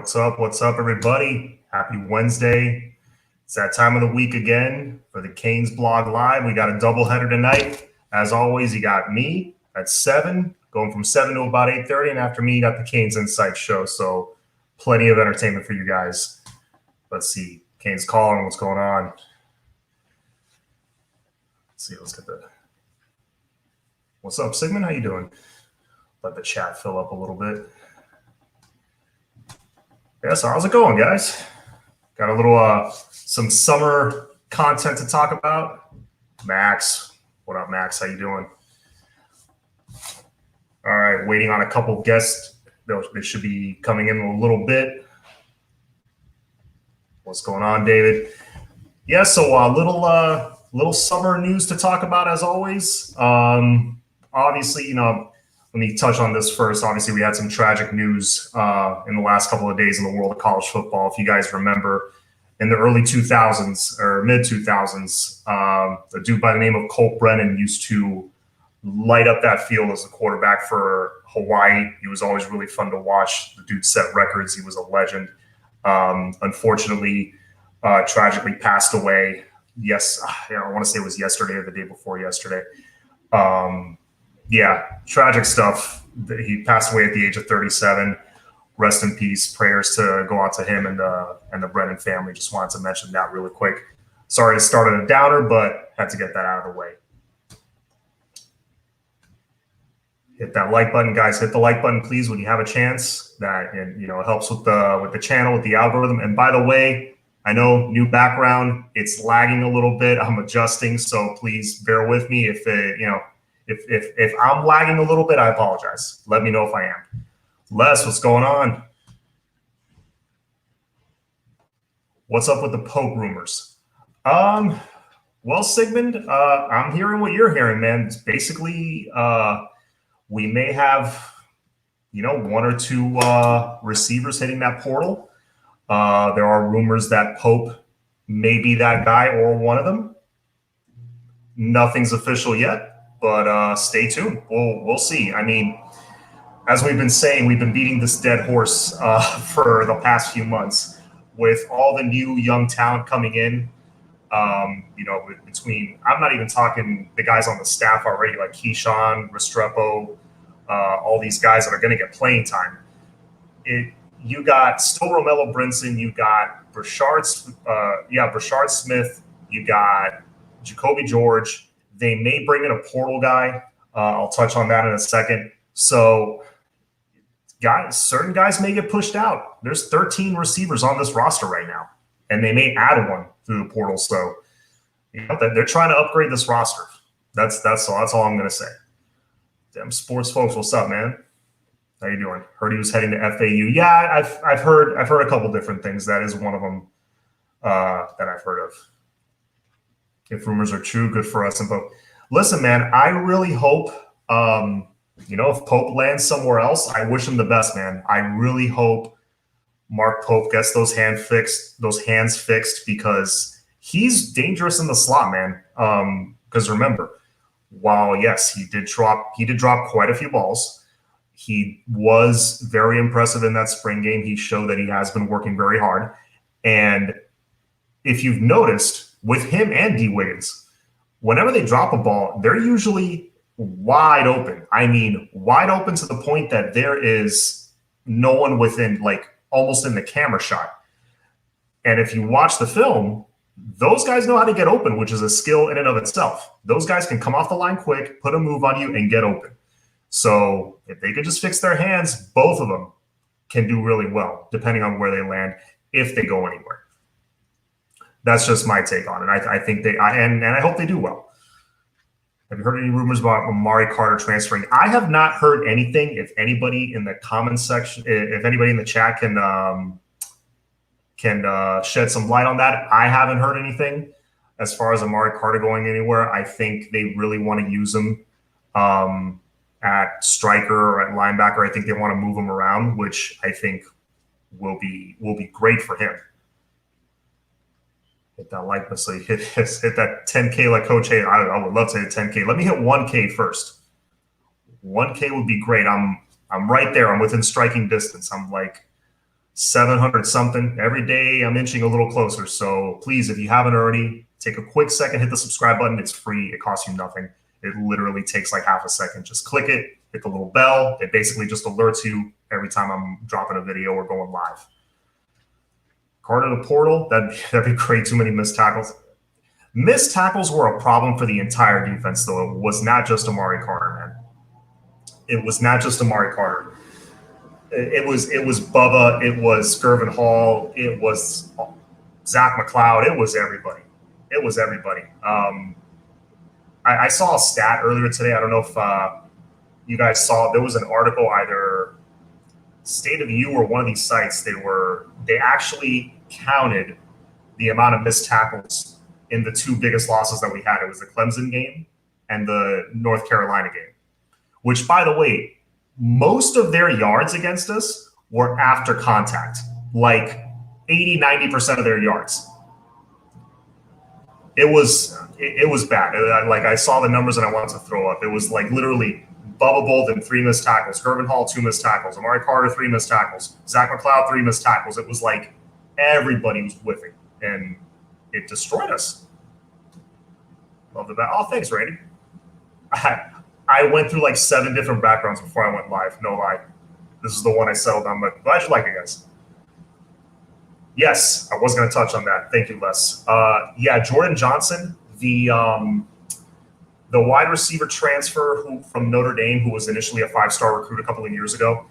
What's up? What's up, everybody? Happy Wednesday. It's that time of the week again for the CanesBlog Live. We got a doubleheader tonight. As always, you got me at 7, going from 7 to about 8:30, and after me, you got the Canes Insight Show. So plenty of entertainment for you guys. Let's see. Canes calling. What's going on? Let's see. Let's get the. What's up, Sigmund? How you doing? Let the chat fill up a little bit. Yeah, so how's it going, guys? Got a little some summer content to talk about. Max, what up, Max? How you doing? All right, waiting on a couple guests. They should be coming in a little bit. What's going on, David? Yeah, so little summer news to talk about as always. Obviously, let me touch on this first. Obviously, we had some tragic news in the last couple of days in the world of college football. If you guys remember, in the early 2000s or mid 2000s, a dude by the name of Colt Brennan used to light up that field as a quarterback for Hawaii. He was always really fun to watch. The dude set records. He was a legend. Unfortunately, tragically passed away. Yes, I want to say it was yesterday or the day before yesterday. Yeah, tragic stuff. He passed away at the age of 37. Rest in peace. Prayers to go out to him and the Brennan family. Just wanted to mention that really quick. Sorry to start on a downer, but had to get that out of the way. Hit that like button, guys. Hit the like button, please, when you have a chance. That it helps with the channel, with the algorithm. And by the way, I know new background. It's lagging a little bit. I'm adjusting, so please bear with me if If I'm lagging a little bit, I apologize. Let me know if I am. Les, what's going on? What's up with the Pope rumors? Well, Sigmund, I'm hearing what you're hearing, man. It's basically, we may have, one or two receivers hitting that portal. There are rumors that Pope may be that guy or one of them. Nothing's official yet. But stay tuned. We'll see. I mean, as we've been saying, we've been beating this dead horse for the past few months with all the new young talent coming in. Between I'm not even talking the guys on the staff already, like Keyshawn, Restrepo, all these guys that are going to get playing time. You got still Romello Brinson, you got Brashard Smith, you got Jacoby George. They may bring in a portal guy. I'll touch on that in a second. So, certain guys may get pushed out. There's 13 receivers on this roster right now, and they may add one through the portal. So, they're trying to upgrade this roster. That's all I'm going to say. Them sports folks, what's up, man? How you doing? Heard he was heading to FAU. Yeah, I've heard a couple different things. That is one of them that I've heard of. If rumors are true, good for us. And Pope. Listen, man, I really hope, if Pope lands somewhere else, I wish him the best, man. I really hope Mark Pope gets those hands fixed because he's dangerous in the slot, man. Because remember, while yes, he did drop quite a few balls. He was very impressive in that spring game. He showed that he has been working very hard. And if you've noticed, with him and D. Wiggins, whenever they drop a ball, they're usually wide open. I mean, wide open to the point that there is no one within, like almost in the camera shot. And if you watch the film, those guys know how to get open, which is a skill in and of itself. Those guys can come off the line quick, put a move on you, and get open. So if they could just fix their hands, both of them can do really well, depending on where they land, if they go anywhere. That's just my take on it. I think and I hope they do well. Have you heard any rumors about Amari Carter transferring? I have not heard anything. If anybody in the comments section, if anybody in the chat can shed some light on that, I haven't heard anything as far as Amari Carter going anywhere. I think they really want to use him at striker or at linebacker. I think they want to move him around, which I think will be great for him. Hit that like button. So you hit that 10K like Coach Hay. I would love to hit 10K. Let me hit 1K first. 1K would be great. I'm right there. I'm within striking distance. I'm like 700 something. Every day I'm inching a little closer. So please, if you haven't already, take a quick second, hit the subscribe button. It's free. It costs you nothing. It literally takes like half a second. Just click it, hit the little bell. It basically just alerts you every time I'm dropping a video or going live. Card to the portal, that'd be great. Too many missed tackles. Missed tackles were a problem for the entire defense, though. It was not just Amari Carter, man. It was not just Amari Carter. It was Bubba. It was Skirvin Hall. It was Zach McLeod. It was everybody. It was everybody. I saw a stat earlier today. I don't know if you guys saw. There was an article, either State of U or one of these sites. They actually counted the amount of missed tackles in the two biggest losses that we had. It was the Clemson game and the North Carolina game, which, by the way, most of their yards against us were after contact, like 80-90% of their yards. It was bad. Like, I saw the numbers and I wanted to throw up. It was like literally Bubba Bolden, 3 missed tackles, Skirvin Hall, 2 missed tackles, Amari Carter, 3 missed tackles, Zach McLeod, 3 missed tackles. It was like everybody was whiffing, and it destroyed us. Love the bat. Oh, thanks, Randy. I went through like 7 different backgrounds before I went live. No lie. This is the one I settled on, but glad you like it, guys. Yes, I was going to touch on that. Thank you, Les. Yeah, Jordan Johnson, the wide receiver transfer from Notre Dame, who was initially a 5-star recruit a couple of years ago.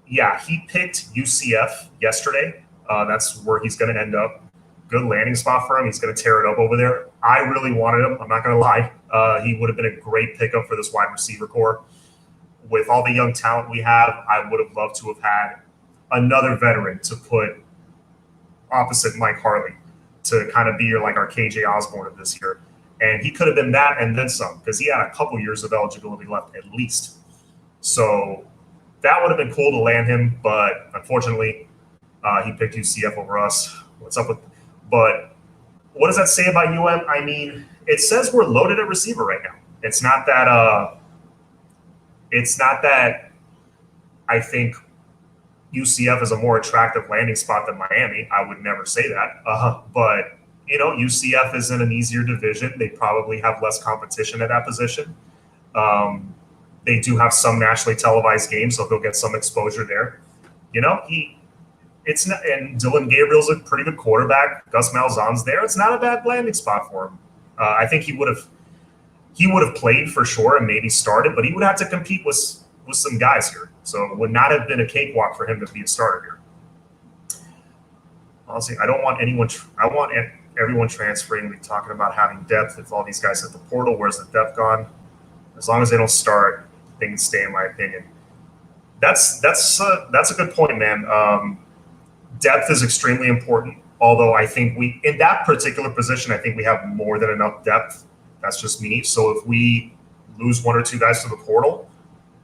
Yeah, he picked UCF yesterday. That's where he's going to end up. Good landing spot for him. He's going to tear it up over there. I really wanted him. I'm not going to lie. He would have been a great pickup for this wide receiver core. With all the young talent we have, I would have loved to have had another veteran to put opposite Mike Harley to kind of be our KJ Osborne of this year. And he could have been that and then some, because he had a couple years of eligibility left at least. So that would have been cool to land him, but unfortunately, he picked UCF over us. What's up with? But what does that say about UM? I mean, it says we're loaded at receiver right now. It's not that. It's not that I think UCF is a more attractive landing spot than Miami. I would never say that. But UCF is in an easier division. They probably have less competition at that position. They do have some nationally televised games, so he'll get some exposure there. It's not, and Dylan Gabriel's a pretty good quarterback. Gus Malzahn's there. It's not a bad landing spot for him. I think he would have played for sure and maybe started, but he would have to compete with some guys here. So it would not have been a cakewalk for him to be a starter here. Honestly, I don't want anyone. I want everyone transferring. We're talking about having depth. If all these guys hit the portal, where's the depth gone? As long as they don't start, they can stay, in my opinion. That's a good point, man. Depth is extremely important. Although I think in that particular position, I think we have more than enough depth. That's just me. So if we lose 1 or 2 guys to the portal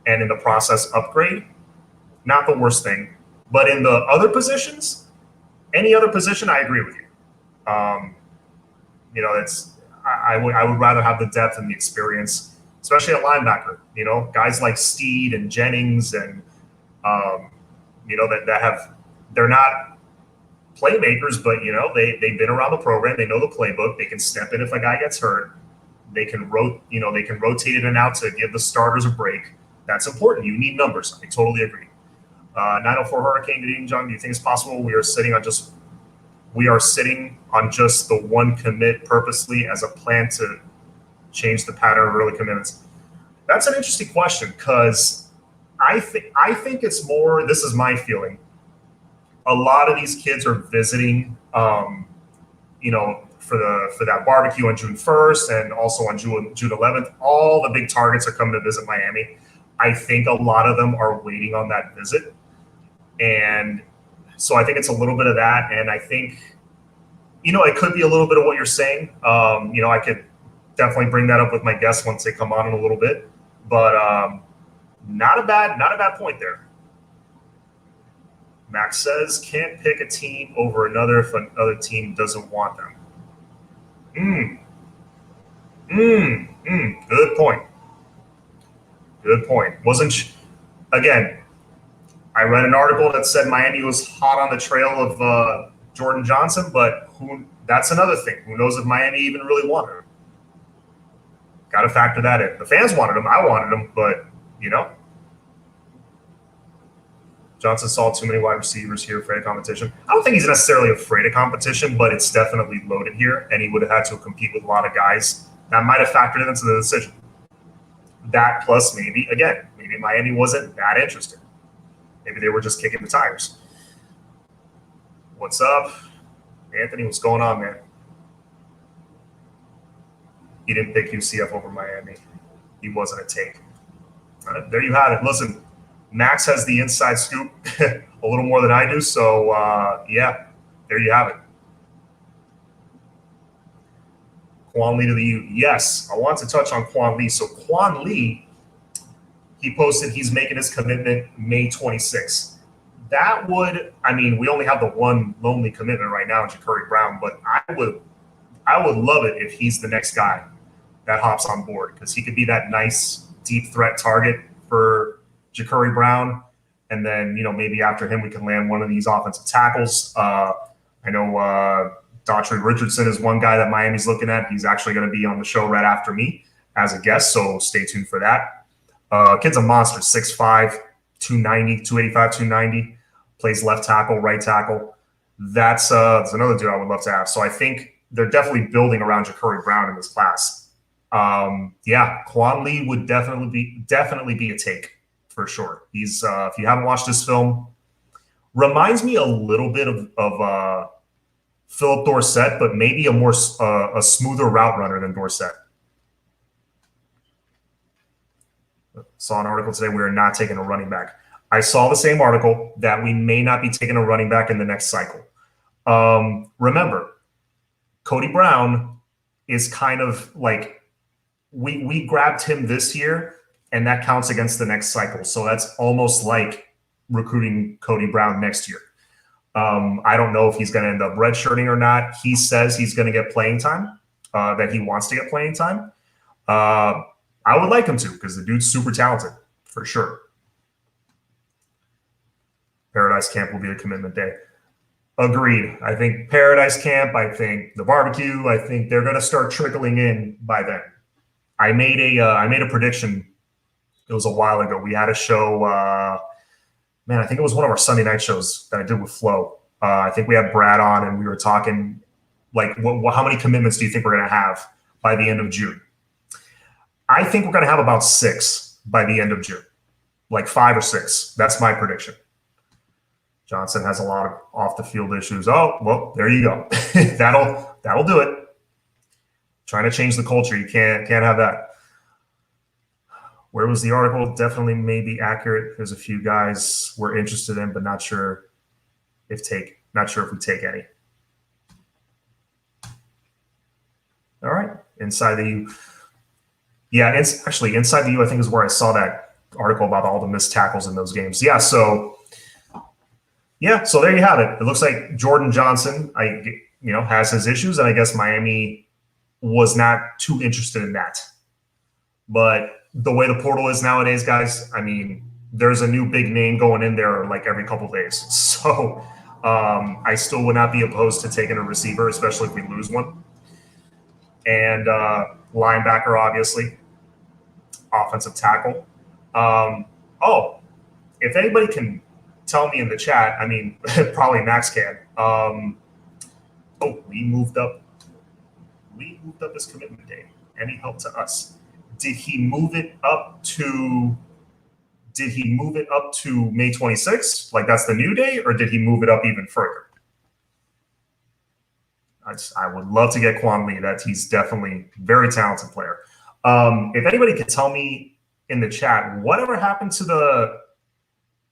and in the process upgrade, not the worst thing. But in the other positions, any other position, I agree with you. I would rather have the depth and the experience, especially at linebacker. Guys like Steed and Jennings and they're not playmakers, but they've been around the program. They know the playbook. They can step in if a guy gets hurt. They can rotate in and out to give the starters a break. That's important. You need numbers. I totally agree. 904 Hurricane, good evening, John. Do you think it's possible we are sitting on just the one commit purposely as a plan to change the pattern of early commitments? That's an interesting question, because I think it's more. This is my feeling. A lot of these kids are visiting, for that barbecue on June 1st and also on June 11th. All the big targets are coming to visit Miami. I think a lot of them are waiting on that visit. And so I think it's a little bit of that. And I think, it could be a little bit of what you're saying. I could definitely bring that up with my guests once they come on in a little bit. But not a bad point there. Max says, can't pick a team over another if another team doesn't want them. Good point. Again, I read an article that said Miami was hot on the trail of Jordan Johnson, but that's another thing. Who knows if Miami even really wanted him? Got to factor that in. The fans wanted him. I wanted him, but, Johnson saw too many wide receivers here, afraid of competition. I don't think he's necessarily afraid of competition, but it's definitely loaded here, and he would have had to compete with a lot of guys. That might have factored into the decision. That plus maybe Miami wasn't that interested. Maybe they were just kicking the tires. What's up? Anthony, what's going on, man? He didn't pick UCF over Miami. He wasn't a take. All right, there you have it. Listen, Max has the inside scoop a little more than I do. So, yeah, there you have it. Quan Lee to the U. Yes, I want to touch on Quan Lee. So Quan Lee, he posted he's making his commitment May 26th. That would, we only have the one lonely commitment right now in Ja'Cory Brown, but I would love it if he's the next guy that hops on board, because he could be that nice deep threat target for Ja'Cory Brown. And then, maybe after him, we can land one of these offensive tackles. I know Daughtry Richardson is one guy that Miami's looking at. He's actually going to be on the show right after me as a guest, so stay tuned for that. Kid's a monster, 6'5", 290, 285, 290, plays left tackle, right tackle. That's another dude I would love to have. So I think they're definitely building around Ja'Cory Brown in this class. Yeah, Quan Lee would definitely be a take for sure. He's if you haven't watched this film, reminds me a little bit of Philip Dorsett, but maybe a smoother route runner than Dorsett. Saw an article today, we are not taking a running back. I saw the same article that we may not be taking a running back in the next cycle. Remember, Cody Brown is kind of like, we grabbed him this year, and that counts against the next cycle. So that's almost like recruiting Cody Brown next year. I don't know if he's going to end up redshirting or not. He says he's going to get playing time, that he wants to get playing time. I would like him to, because the dude's super talented, for sure. Paradise Camp will be a commitment day. Agreed. I think Paradise Camp, I think the barbecue, I think they're going to start trickling in by then. I made a prediction. It was a while ago. We had a show, I think it was one of our Sunday night shows that I did with Flo. I think we had Brad on, and we were talking, like, how many commitments do you think we're going to have by the end of June? I think we're going to have about 6 by the end of June, like 5 or 6. That's my prediction. Johnson has a lot of off the field issues. Oh, well, there you go. that'll do it. Trying to change the culture. You can't have that. Where was the article? Definitely may be accurate. There's a few guys we're interested in, but not sure if we take any. All right. Inside the U. Yeah, it's actually inside the U, I think, is where I saw that article about all the missed tackles in those games. Yeah, so there you have it. It looks like Jordan Johnson, has his issues, and I guess Miami was not too interested in that. But the way the portal is nowadays, guys, there's a new big name going in there like every couple of days. So I still would not be opposed to taking a receiver, especially if we lose one. And linebacker, obviously. Offensive tackle. If anybody can tell me in the chat, probably Max can. We moved up his commitment date. Any help to us? Did he move it up to May 26th? Like that's the new date, or did he move it up even further? I would love to get Quan Lee. He's definitely a very talented player. If anybody could tell me in the chat, whatever happened to the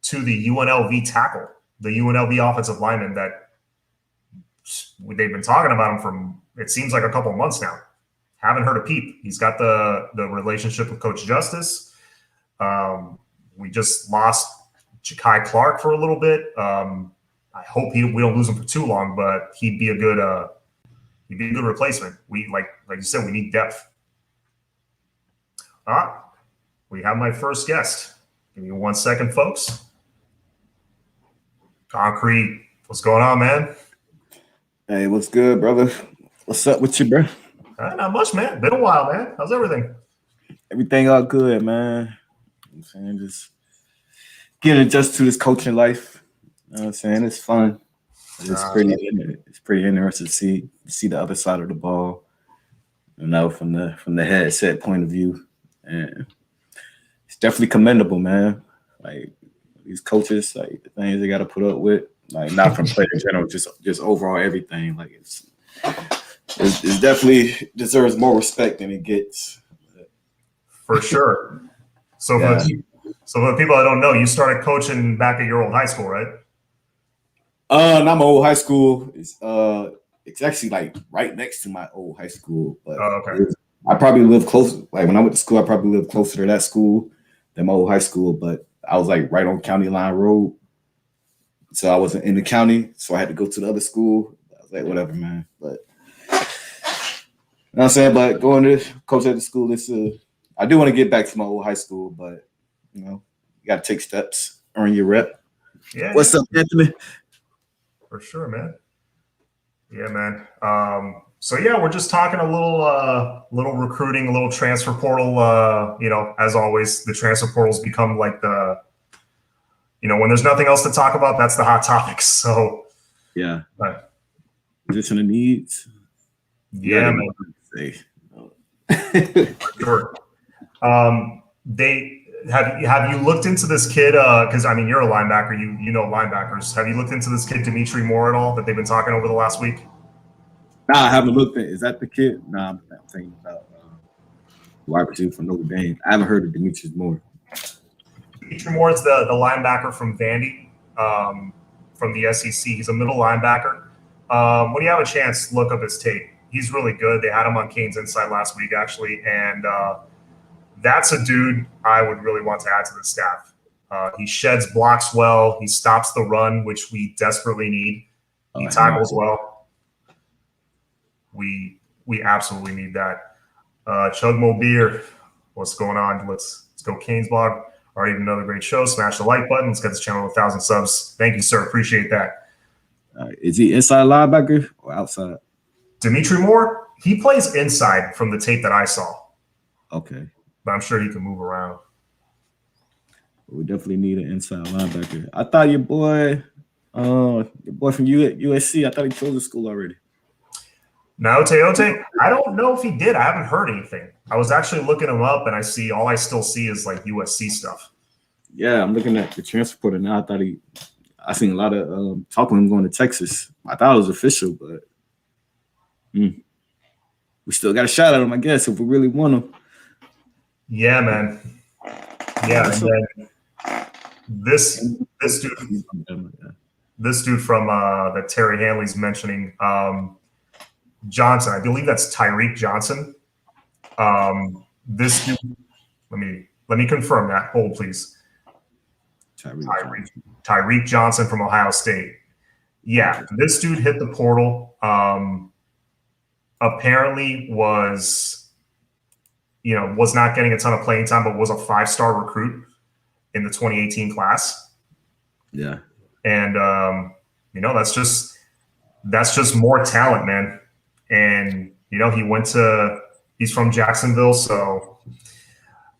UNLV tackle, the UNLV offensive lineman that they've been talking about him from, it seems like a couple of months now. Haven't heard a peep. He's got the relationship with Coach Justice. We just lost Ja'Kai Clark for a little bit. I hope we don't lose him for too long, but he'd be a good replacement. We like you said, we need depth. We have my first guest. Give me 1 second, folks. Concrete. What's going on, man? Hey, what's good, brother? What's up with you, bro? Not much, man. Been a while, man. How's everything? Everything all good, man. I'm saying just getting adjusted to this coaching life. You know what I'm saying? It's fun. It's pretty interesting to see the other side of the ball, from the headset point of view. And it's definitely commendable, man. Like these coaches, like the things they gotta put up with, like not from player in general, just overall everything. Like it's definitely deserves more respect than it gets. For sure. So, Yeah. for the people that don't know, you started coaching back at your old high school, right? Not my old high school. It's actually like right next to my old high school, but Okay. I probably live close. Like when I went to school, I probably lived closer to that school than my old high school. But I was like right on County Line Road, so I wasn't in the county, so I had to go to the other school. I was like, whatever, man. But you know what I'm saying. But going to coach at the school, I do want to get back to my old high school, but you got to take steps, earn your rep. Yeah. What's up, Anthony? For sure, man. Yeah, man. So yeah, we're just talking a little recruiting, a little transfer portal. As always, the transfer portals become like when there's nothing else to talk about, that's the hot topics. So yeah, position of needs. Yeah, man. For sure. Have you looked into this kid? Because I mean, you're a linebacker. You know linebackers. Have you looked into this kid Dimitri Moore at all that they've been talking over the last week? Nah, I haven't looked at. Is that the kid? Nah, I'm thinking about wide receiver from Notre Dame. I haven't heard of Dimitri Moore. Dimitri Moore is the linebacker from Vandy, from the SEC. He's a middle linebacker. When you have a chance, look up his tape. He's really good. They had him on Canes Inside last week, actually, and that's a dude I would really want to add to the staff. He sheds blocks well. He stops the run, which we desperately need. He tackles well. We absolutely need that. Chug Mo Beer, what's going on? Let's go CanesBlog. All right, another great show. Smash the like button. Let's get this channel to 1,000 subs. Thank you, sir. Appreciate that. Is he inside linebacker or outside? Dimitri Moore, he plays inside from the tape that I saw. Okay. But I'm sure he can move around. We definitely need an inside linebacker. I thought your boy from USC, I thought he chose the school already. Naote, I don't know if he did. I haven't heard anything. I was actually looking him up, and all I still see is like USC stuff. Yeah, I'm looking at the transfer portal now. I seen a lot of talk with him going to Texas. I thought it was official, but we still got a shot at him, I guess, if we really want him. Yeah, man. Yeah, and then this dude from that Terry Hanley's mentioning, Johnson. I believe that's Tyree Johnson. This dude. Let me confirm that. Hold, please. Tyree Johnson from Ohio State. Yeah, this dude hit the portal. Apparently was not getting a ton of playing time, but was a 5-star recruit in the 2018 class. Yeah. And that's just more talent, man. And he's from Jacksonville, so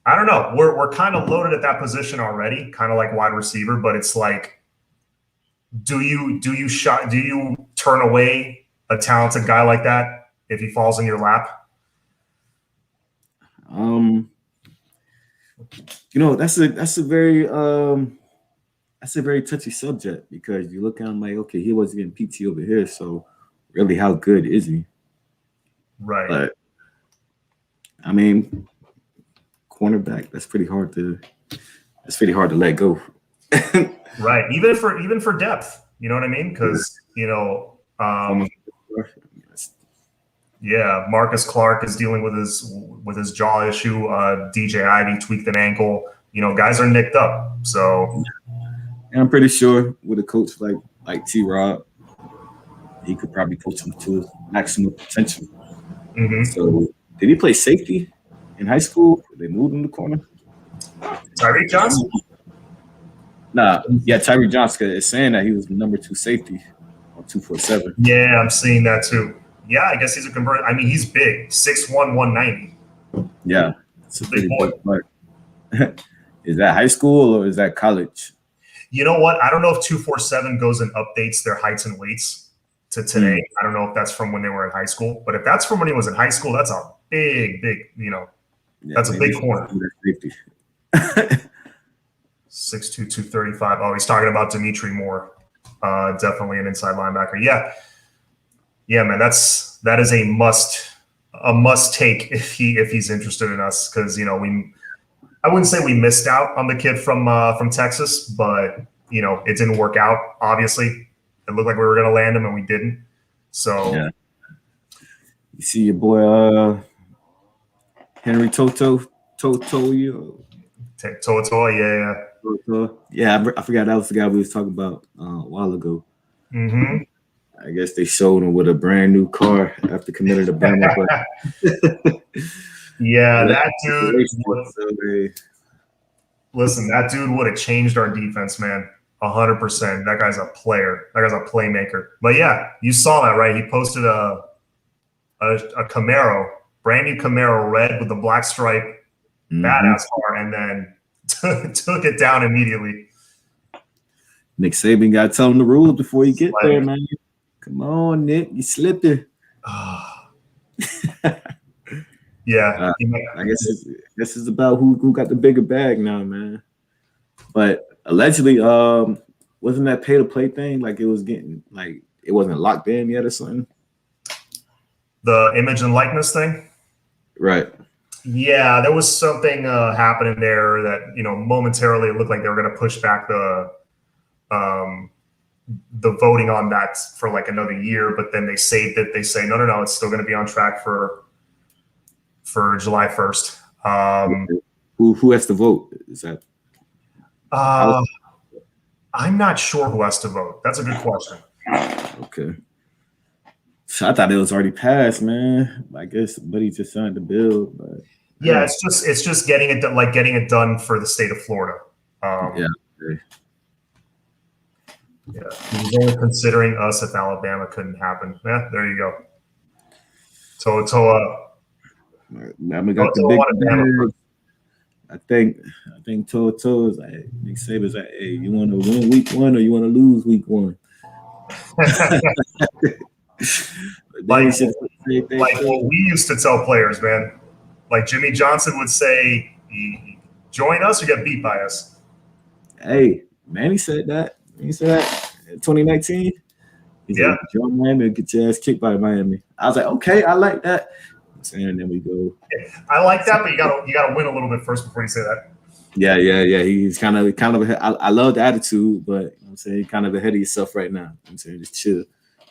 I don't know. We're kind of loaded at that position already, kind of like wide receiver, but it's like, do you turn away a talented guy like that if he falls in your lap? That's a very touchy subject, because you look at him like, okay, he wasn't getting PT over here, so really, how good is he? Right. But I mean, cornerback, that's pretty hard to let go. Right. Even for depth, you know what I mean? Because yeah, Marcus Clark is dealing with his jaw issue. DJ Ivy tweaked an ankle. Guys are nicked up. So, and I'm pretty sure with a coach like T-Rob, he could probably coach him to his maximum potential. Mm-hmm. So, did he play safety in high school? They moved him to corner. Tyree Johnson. Nah, yeah, Tyree Johnson is saying that he was the number 2 safety on 247. Yeah, I'm seeing that too. Yeah, I guess he's a convert. I mean, he's big, 6'1", 190. Yeah, it's a Big pretty boy. big part. Is that high school or is that college? You know what? I don't know if 247 goes and updates their heights and weights to today. I don't know if that's from when they were in high school, but if that's from when he was in high school, that's a big, that's a big corner. 6'2", 235. Oh, he's talking about Dimitri Moore. Definitely an inside linebacker. Yeah, man. That is a must take if he's interested in us, because I wouldn't say we missed out on the kid from Texas, but it didn't work out. Obviously, it looked like we were going to land him, and we didn't. So, yeah. You see your boy Henry Toto, yeah. I forgot that was the guy we was talking about a while ago. Mm-hmm. I guess they showed him with a brand new car after committing a Bama. Yeah, that dude. Listen, that dude would have changed our defense, man. 100%. That guy's a player. That guy's a playmaker. But yeah, you saw that, right? He posted a Camaro, brand new Camaro, red with the black stripe, badass car, and then took it down immediately. Nick Saban got to tell him the rules before you get there, man. Come on, Nick, you slipping. Yeah, I guess it's about who got the bigger bag now, man. But allegedly, wasn't that pay to play thing like it was getting like it wasn't locked in yet or something? The image and likeness thing, right? Yeah, there was something happening there that momentarily it looked like they were going to push back the voting on that for like another year, but then they saved it. They say no, it's still going to be on track for July 1st. Who has to vote? Is that? I'm not sure who has to vote. That's a good question. Okay. So I thought it was already passed, man. I guess Buddy just signed the bill, but yeah, it's just getting it done for the state of Florida. Yeah. Yeah, he's only considering us if Alabama couldn't happen. Yeah, there you go. Toa. Now we got the big. I think Toa is like Nick Saban's like, hey, you want to win week 1 or you want to lose week 1? like what we used to tell players, man. Like Jimmy Johnson would say, join us or get beat by us. Hey, Manny said that. He said that in 2019. He said, join Miami and get your ass kicked by Miami. I was like, okay, I like that. And then we go. I like that, but you gotta win a little bit first before you say that. Yeah. He's kind of. I love the attitude, but I'm saying he's kind of ahead of yourself right now. I'm saying just chill.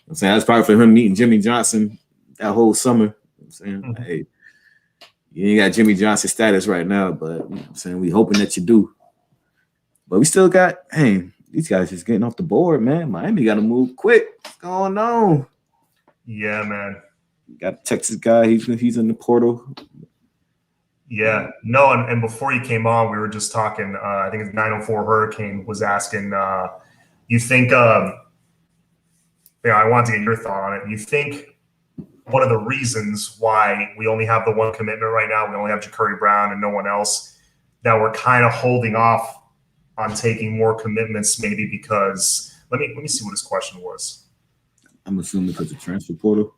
I'm saying that's probably for him meeting Jimmy Johnson that whole summer. I'm saying, hey, you ain't got Jimmy Johnson status right now, but I'm saying we hoping that you do. But we still got, hey, these guys just getting off the board, man. Miami got to move quick. What's going on? Yeah, man. Got a Texas guy. He's in the portal. Yeah. No, and before you came on, we were just talking. I think it's 904 Hurricane was asking, you think, I wanted to get your thought on it. You think one of the reasons why we only have the one commitment right now, we only have Ja'Cory Brown and no one else, that we're kind of holding off on taking more commitments, maybe because let me see what his question was. I'm assuming because of transfer portal.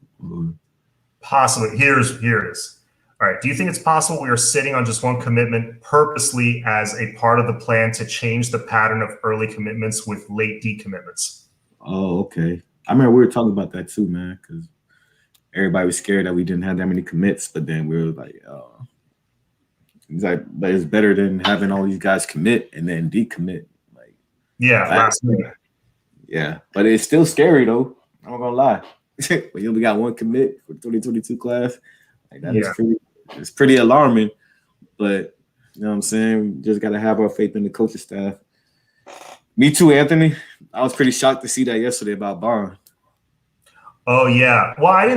Possibly. Here it is. All right. Do you think it's possible we are sitting on just one commitment purposely as a part of the plan to change the pattern of early commitments with late decommitments? Oh, okay. I remember we were talking about that too, man, because everybody was scared that we didn't have that many commits, but then we were like, but it's better than having all these guys commit and then decommit. Like, last minute. Yeah, but it's still scary though. I'm not gonna lie. When you only got one commit for the 2022 class, like that is pretty alarming. But you know what I'm saying? We just gotta have our faith in the coaching staff. Me too, Anthony. I was pretty shocked to see that yesterday about Bond. Oh yeah. Well, I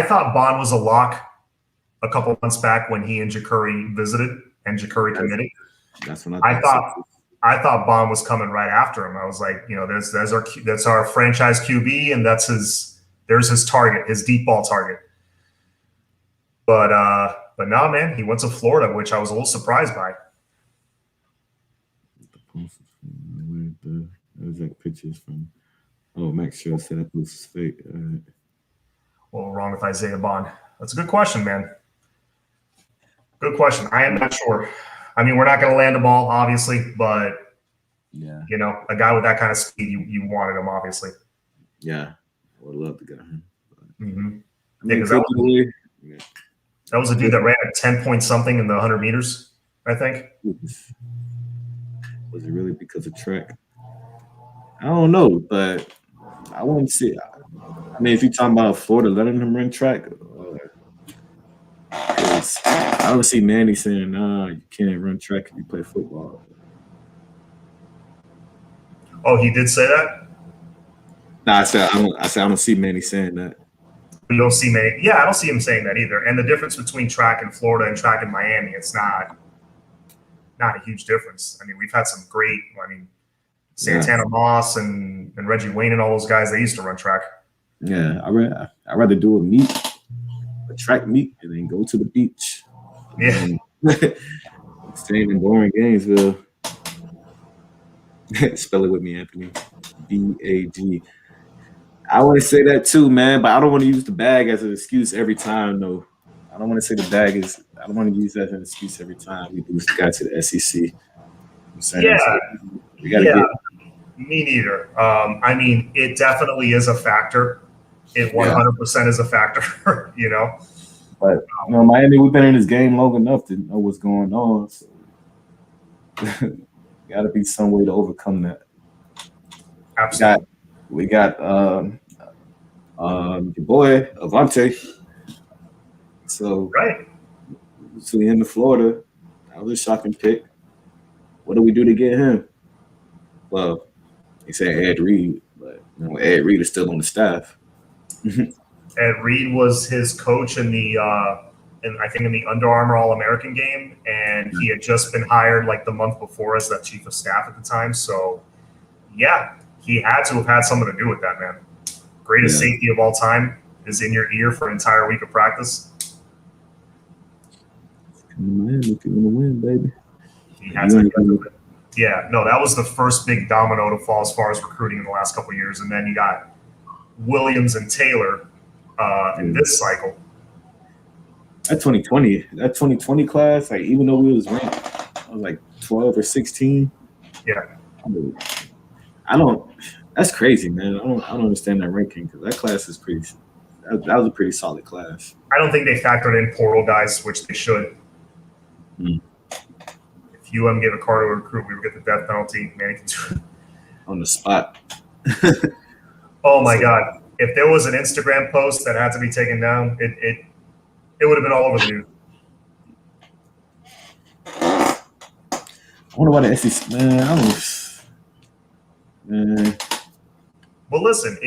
thought Bond was a lock a couple months back when he and Ja'Cory visited and Ja'Cory committed. That's when I I thought Bond was coming right after him. I was like, that's our franchise QB, and there's his target, his deep ball target. But no, man, he went to Florida, which I was a little surprised by. There's like pictures from. Oh, Max Scherzer said that post is fake. What wrong with Isaiah Bond? That's a good question, man. Good question. I am not sure. I mean, we're not going to land the ball, obviously, but yeah, a guy with that kind of speed, you wanted him, obviously. Yeah, I would love to get him. Mm-hmm. I mean, that was a dude that ran at 10 point something in the 100 meters, I think. Was it really because of track? I don't know, but I wouldn't say. I mean, if you're talking about Florida letting him run track, I don't see Manny saying, "Nah, you can't run track if you play football." Oh, he did say that? Nah, I said I don't see Manny saying that. You don't see Manny? Yeah, I don't see him saying that either. And the difference between track in Florida and track in Miami, it's not a huge difference. I mean, we've had some great. I mean, Santana Moss and Reggie Wayne and all those guys, they used to run track. Yeah, I'd rather do a track meet, and then go to the beach. Yeah. Staying in boring Gainesville. Spell it with me, Anthony. BAG. I want to say that too, man, but I don't want to use the bag as an excuse every time, though. I don't want to say the bag is. I don't want to use that as an excuse every time we lose the guy to the SEC. I'm saying, yeah. So we got to get. Me neither. I mean, it definitely is a factor. It 100% is a factor, But Miami, we've been in this game long enough to know what's going on. So got to be some way to overcome that. Absolutely. We got your boy Avante. So right. So in Florida, that was a shocking pick. What do we do to get him? Well, he said Ed Reed, but Ed Reed is still on the staff. Ed Reed was his coach in the I think in the Under Armour All-American game, and he had just been hired like the month before as that chief of staff at the time. So, yeah, he had to have had something to do with that, man. Greatest safety of all time is in your ear for an entire week of practice. Miami, if you want to win, baby. He had to. Yeah, no, that was the first big domino to fall as far as recruiting in the last couple of years, and then you got Williams and Taylor in this cycle. That 2020 class, like even though we was ranked, I was like 12 or 16. Yeah, I don't. That's crazy, man. I don't understand that ranking because that class is pretty. That was a pretty solid class. I don't think they factored in portal guys, which they should. If UM gave a card to a recruit, we would get the death penalty. Man, on the spot. Oh my God! If there was an Instagram post that had to be taken down, it would have been all over the news. I wonder why the SEC, man. Well, listen,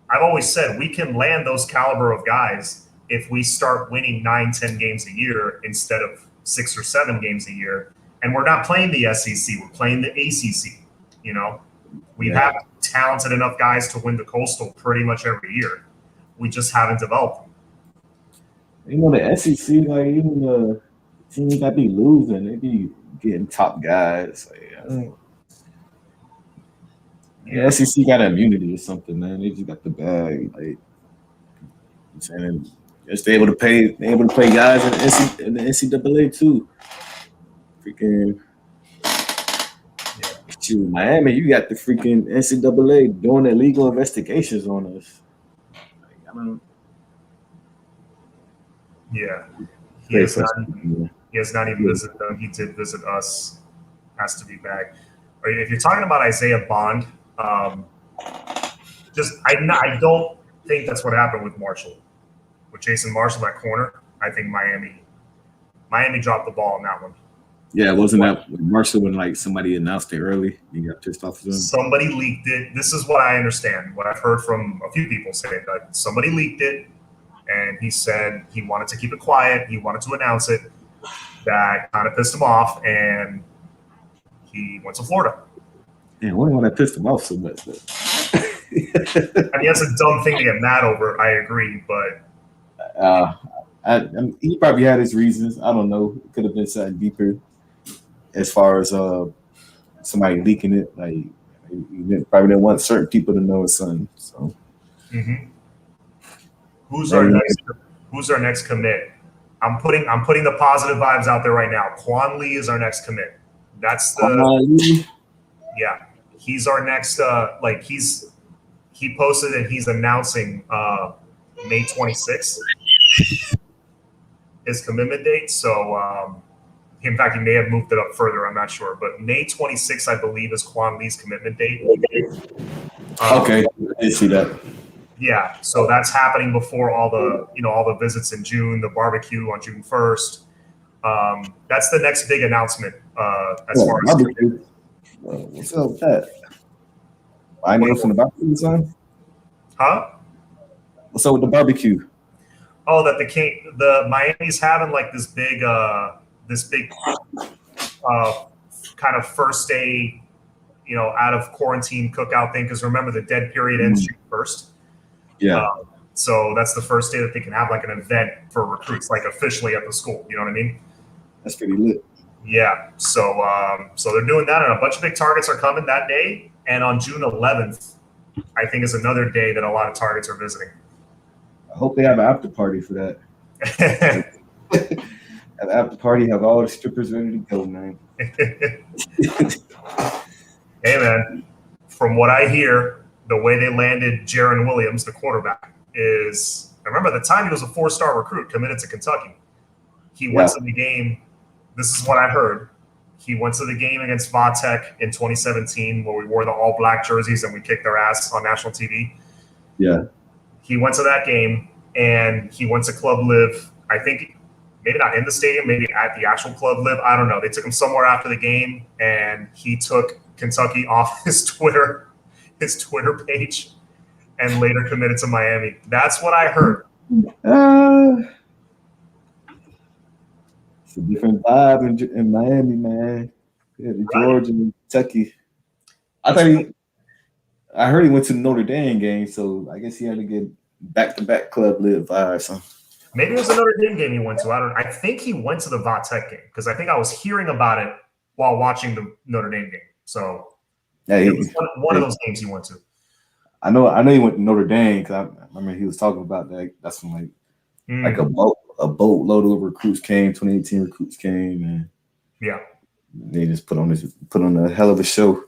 I've always said we can land those caliber of guys if we start winning 9-10 games a year instead of 6 or 7 games a year. And we're not playing the SEC; we're playing the ACC. We have talented enough guys to win the Coastal pretty much every year. We just haven't developed them. The SEC, like even the teams that be losing, they be getting top guys. The SEC got immunity or something, man. They just got the bag. Like I'm saying, just able to pay guys in the NCAA too. Freaking Miami, you got the freaking NCAA doing illegal investigations on us. Yeah. He has not even visited them. He did visit us. Has to be back. If you're talking about Isaiah Bond, I don't think that's what happened with Marshall. With Jason Marshall at corner, I think Miami dropped the ball on that one. Yeah, wasn't that Marshall when like somebody announced it early? You got pissed off with him? Somebody leaked it. This is what I understand. What I've heard from a few people say that somebody leaked it, and he said he wanted to keep it quiet. He wanted to announce it. That kind of pissed him off, and He went to Florida. Yeah, I wouldn't want to piss him off so much. But. I mean, that's a dumb thing to get mad over. I agree, but he probably had his reasons. I don't know. It could have been something deeper, as far as somebody leaking it. Like he probably didn't want certain people to know his son. So, who's our next commit? I'm putting the positive vibes out there right now. Quan Lee is our next commit. That's he's our next. He posted that he's announcing May 26th his commitment date. So, in fact, he may have moved it up further. I'm not sure, but May 26th, I believe, is Quan Lee's commitment date. Okay, I did see that. Yeah, so that's happening before all the visits in June, the barbecue on June 1st. That's the next big announcement as far as what's up with that? I know from the barbecue, son. Huh? What's up with the barbecue? Oh, that the Miami's having like this big kind of first day, out of quarantine cookout thing. Because remember, the dead period ends June 1st. Yeah. So that's the first day that they can have like an event for recruits, like officially at the school. You know what I mean? That's pretty lit. Yeah. So they're doing that, and a bunch of big targets are coming that day. And on June 11th, I think is another day that a lot of targets are visiting. I hope they have an after party for that. Have an after party, have all the strippers ready to go, man. Hey, man. From what I hear, the way they landed Jaron Williams, the quarterback, is remember at the time he was a 4-star recruit committed to Kentucky. He went to the game. This is what I heard. He went to the game against Vatech in 2017 where we wore the all-black jerseys and we kicked their ass on national TV. Yeah. He went to that game and he went to Club Live. I think maybe not in the stadium, maybe at the actual Club Live. I don't know. They took him somewhere after the game and he took Kentucky off his Twitter page and later committed to Miami. That's what I heard. It's a different vibe in Miami, man. Yeah, the Georgia and Kentucky. I heard he went to the Notre Dame game, so I guess he had to get back-to-back Club Live vibe or something. Maybe it was a Notre Dame game he went to. I think he went to the Vatech game because I think I was hearing about it while watching the Notre Dame game. So it was one of those games he went to. I know he went to Notre Dame because I remember he was talking about that. That's when like a boatload of recruits came. 2018 recruits came, and they just put on a hell of a show.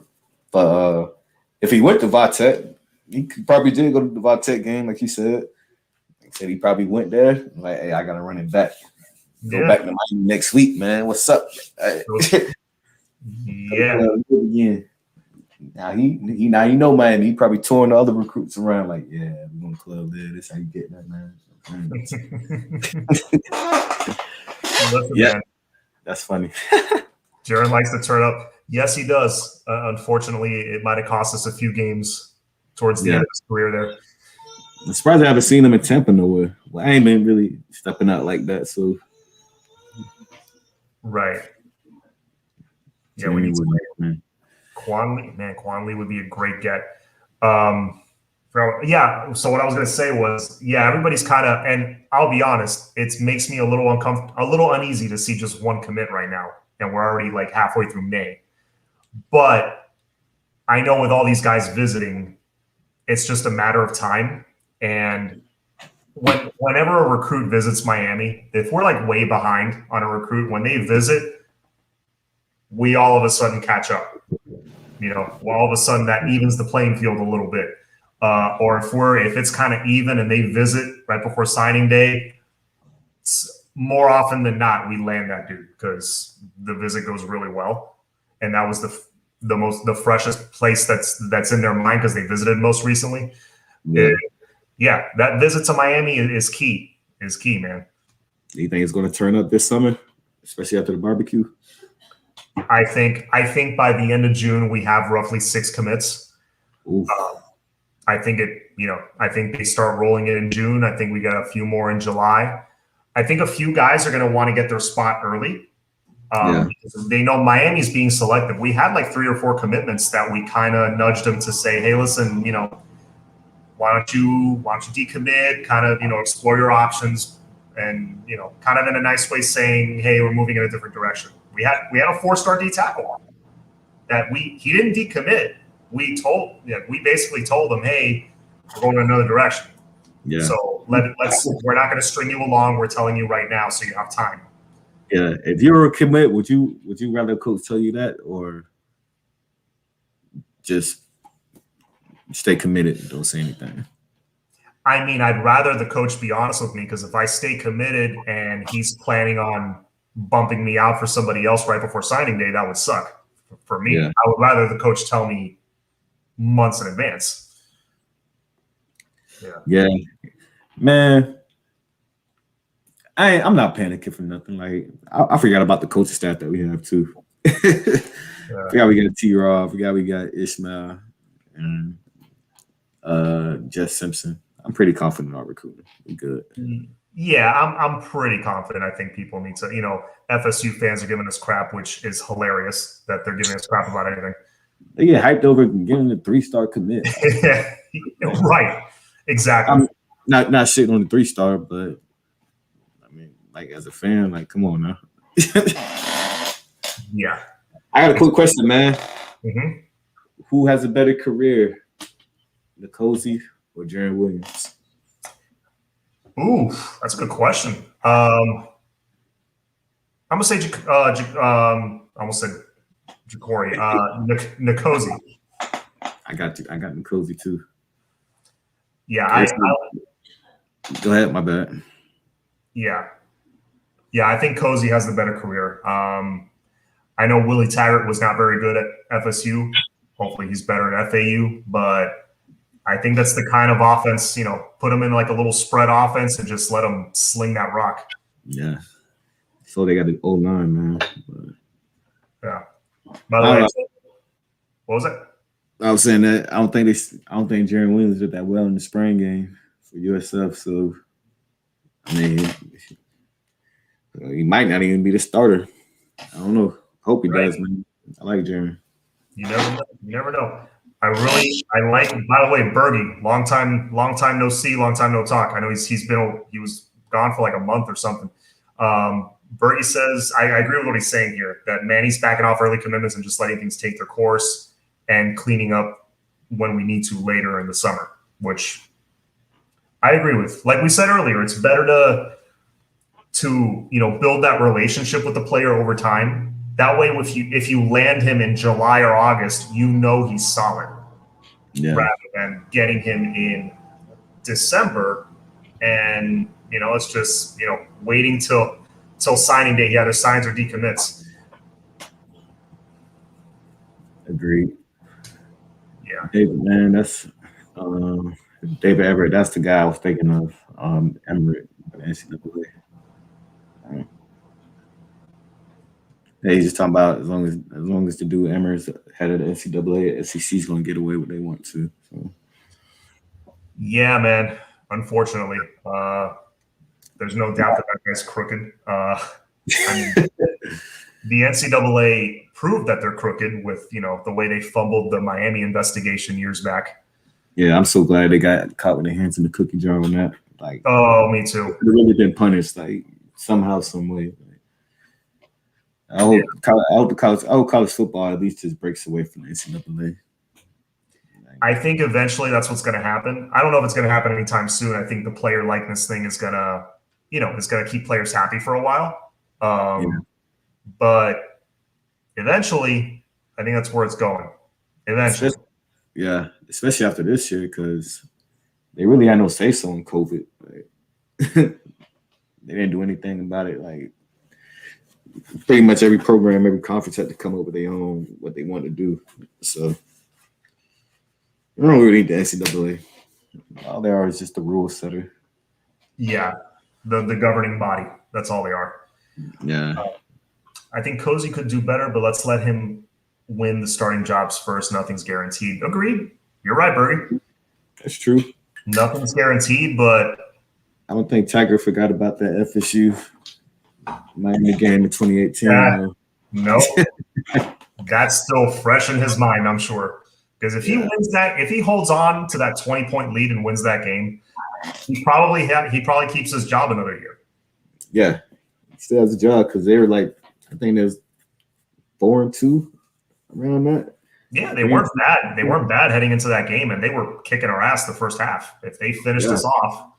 But if he went to Vatech, he probably did go to the Vatech game, like he said. He said he probably went there. Like, hey, I gotta run it back. Go back to Miami next week, man. What's up? Again. Now he know Miami. He probably touring the other recruits around. Like, yeah, we're gonna club there. This how you get that, man. Listen, man. That's funny. Jaron likes to turn up. Yes, he does. Unfortunately, it might have cost us a few games towards the end of his career there. I'm surprised I haven't seen him in Tampa nowhere. Well, I ain't been really stepping out like that, so. Right. Yeah, we need to win. Quan Lee would be a great get. So what I was going to say was, everybody's kind of, and I'll be honest, it makes me a little uneasy to see just one commit right now, and we're already like halfway through May. But I know with all these guys visiting, it's just a matter of time. And whenever a recruit visits Miami, if we're like way behind on a recruit, when they visit, we all of a sudden catch up. All of a sudden that evens the playing field a little bit. Or if it's kind of even and they visit right before signing day, more often than not, we land that dude because the visit goes really well. And that was the freshest place that's in their mind because they visited most recently. That visit to Miami is key, man. Do you think it's going to turn up this summer, especially after the barbecue? I think by the end of June we have roughly 6 commits. I think they start rolling it in June. I think we got a few more in July. I think a few guys are going to want to get their spot early. Because they know Miami's being selective. We had like 3 or 4 commitments that we kind of nudged them to say, hey, listen, why don't you decommit, kind of, explore your options, and, kind of in a nice way saying, hey, we're moving in a different direction. We had a 4-star D tackle that he didn't decommit. We basically told him, hey, we're going in another direction. Yeah. So we're not going to string you along. We're telling you right now so you have time. Yeah. If you were a commit, would you rather coach tell you that or just stay committed and don't say anything? I mean, I'd rather the coach be honest with me, because if I stay committed and he's planning on bumping me out for somebody else right before signing day, that would suck for me. Yeah. I would rather the coach tell me months in advance. Yeah. Man, I'm not panicking for nothing. Like I forgot about the coaching staff that we have too. Forgot we got T-Rob. Forgot we got Ishmael and Jeff Simpson. I'm pretty confident in our recruiting. We're good. Yeah, I'm pretty confident. I think people need to, FSU fans are giving us crap, which is hilarious that they're giving us crap about anything. They get hyped over getting a 3-star commit. Right. Exactly. I'm not shitting on the 3-star, but I mean, like as a fan, like come on now. Yeah. I got a quick question, man. Mm-hmm. Who has a better career, Nkosi or Jaron Williams? Ooh, that's a good question. I'm gonna say I almost said Jacory. Nkosi. I got Nkosi too. Yeah, go ahead. My bad. Yeah, I think Cozy has the better career. I know Willie Taggart was not very good at FSU. Hopefully, he's better at FAU. But I think that's the kind of offense, put him in like a little spread offense and just let him sling that rock. Yeah. So they got the O-line, man. But, yeah. By the way, what was it? I was saying that I don't think Jaron Williams did that well in the spring game for USF. So I mean, he might not even be the starter. I don't know. Hope he does, man. I like Jaron. You never know. I like. By the way, Bergie, long time no see, long time no talk. I know he was gone for like a month or something. Bergie says I agree with what he's saying here, that Manny's backing off early commitments and just letting things take their course and cleaning up when we need to later in the summer, which I agree with. Like we said earlier, it's better to build that relationship with the player over time. That way, if you land him in July or August, he's solid. Yeah. Rather than getting him in December and it's just waiting till signing day. He either signs or decommits. Agreed. Yeah. David, man, that's David Everett. That's the guy I was thinking of. Everett, NCAA. Yeah, he's just talking about as long as the dude Emmer's head of the NCAA, SEC's going to get away what they want to. So. Yeah, man. Unfortunately, there's no doubt that guy's crooked. I mean, the NCAA proved that they're crooked with the way they fumbled the Miami investigation years back. Yeah, I'm so glad they got caught with their hands in the cookie jar on that. Like, oh, me too. They've really been punished, like somehow, some way. I hope college football at least just breaks away from the NCAA. I think eventually that's what's going to happen. I don't know if it's going to happen anytime soon. I think the player likeness thing is going to, keep players happy for a while. But eventually, I think that's where it's going. Eventually. Especially after this year, because they really had no say-so on COVID. Like, they didn't do anything about it. Like, pretty much every program, every conference had to come up with their own, what they want to do. So, I don't really need the NCAA. All they are is just the rule setter. Yeah, the governing body. That's all they are. Yeah. I think Cozy could do better, but let's let him win the starting jobs first. Nothing's guaranteed. Agreed. You're right, Bergie. That's true. Nothing's guaranteed, but I don't think Tiger forgot about that FSU Miami game in 2018. Yeah. No, that's still fresh in his mind, I'm sure. Because if he wins that, if he holds on to that 20-point lead and wins that game, he probably keeps his job another year. Yeah, he still has a job because they were like, I think there's 4-2 around that. Yeah, they weren't bad. They weren't bad heading into that game, and they were kicking our ass the first half. If they finished us off,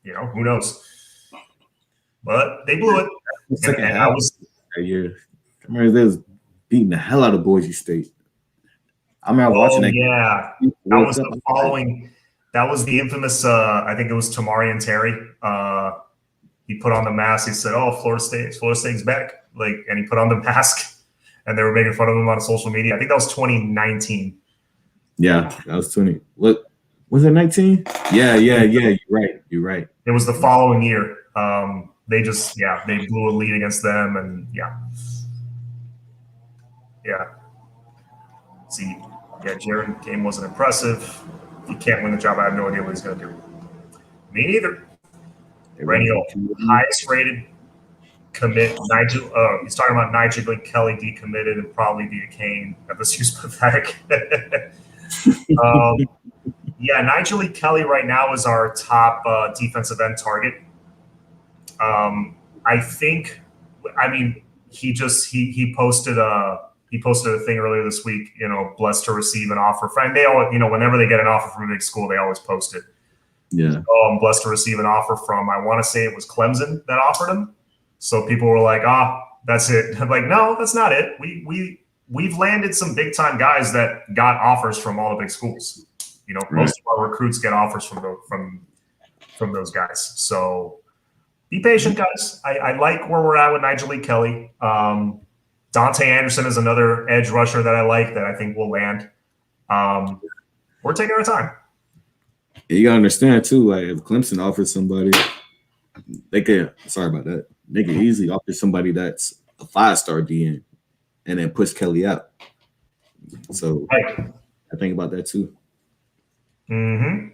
who knows? But they blew it. The second half that year, I remember they was beating the hell out of Boise State. I remember watching that. Yeah, that was the following. That was the infamous. I think it was Tamari and Terry. He put on the mask. He said, "Oh, Florida State's back." And he put on the mask, and they were making fun of him on social media. I think that was 2019. Yeah, that was 20. What was it? 19? Yeah. You're right. It was the following year. They blew a lead against them, and yeah. See, Jared game wasn't impressive. If he can't win the job, I have no idea what he's going to do. Me neither. Renial, highest rated commit. Nigel. He's talking about Nigel Kelly decommitted and probably be a Cane. FSU's pathetic. Nigel Kelly right now is our top defensive end target. I think. I mean, he posted a thing earlier this week. Blessed to receive an offer from. They all, whenever they get an offer from a big school, they always post it. Yeah. I'm blessed to receive an offer from. I want to say it was Clemson that offered him. So people were like, that's it. I'm like, no, that's not it. We've landed some big time guys that got offers from all the big schools. Most of our recruits get offers from those guys. So be patient, guys. I like where we're at with Nigel Kelly. Dante Anderson is another edge rusher that I like that I think will land. We're taking our time. You gotta understand too, like if Clemson offers somebody, they could easily offer somebody that's a 5-star DN and then push Kelly out. So I think about that too. Mm-hmm.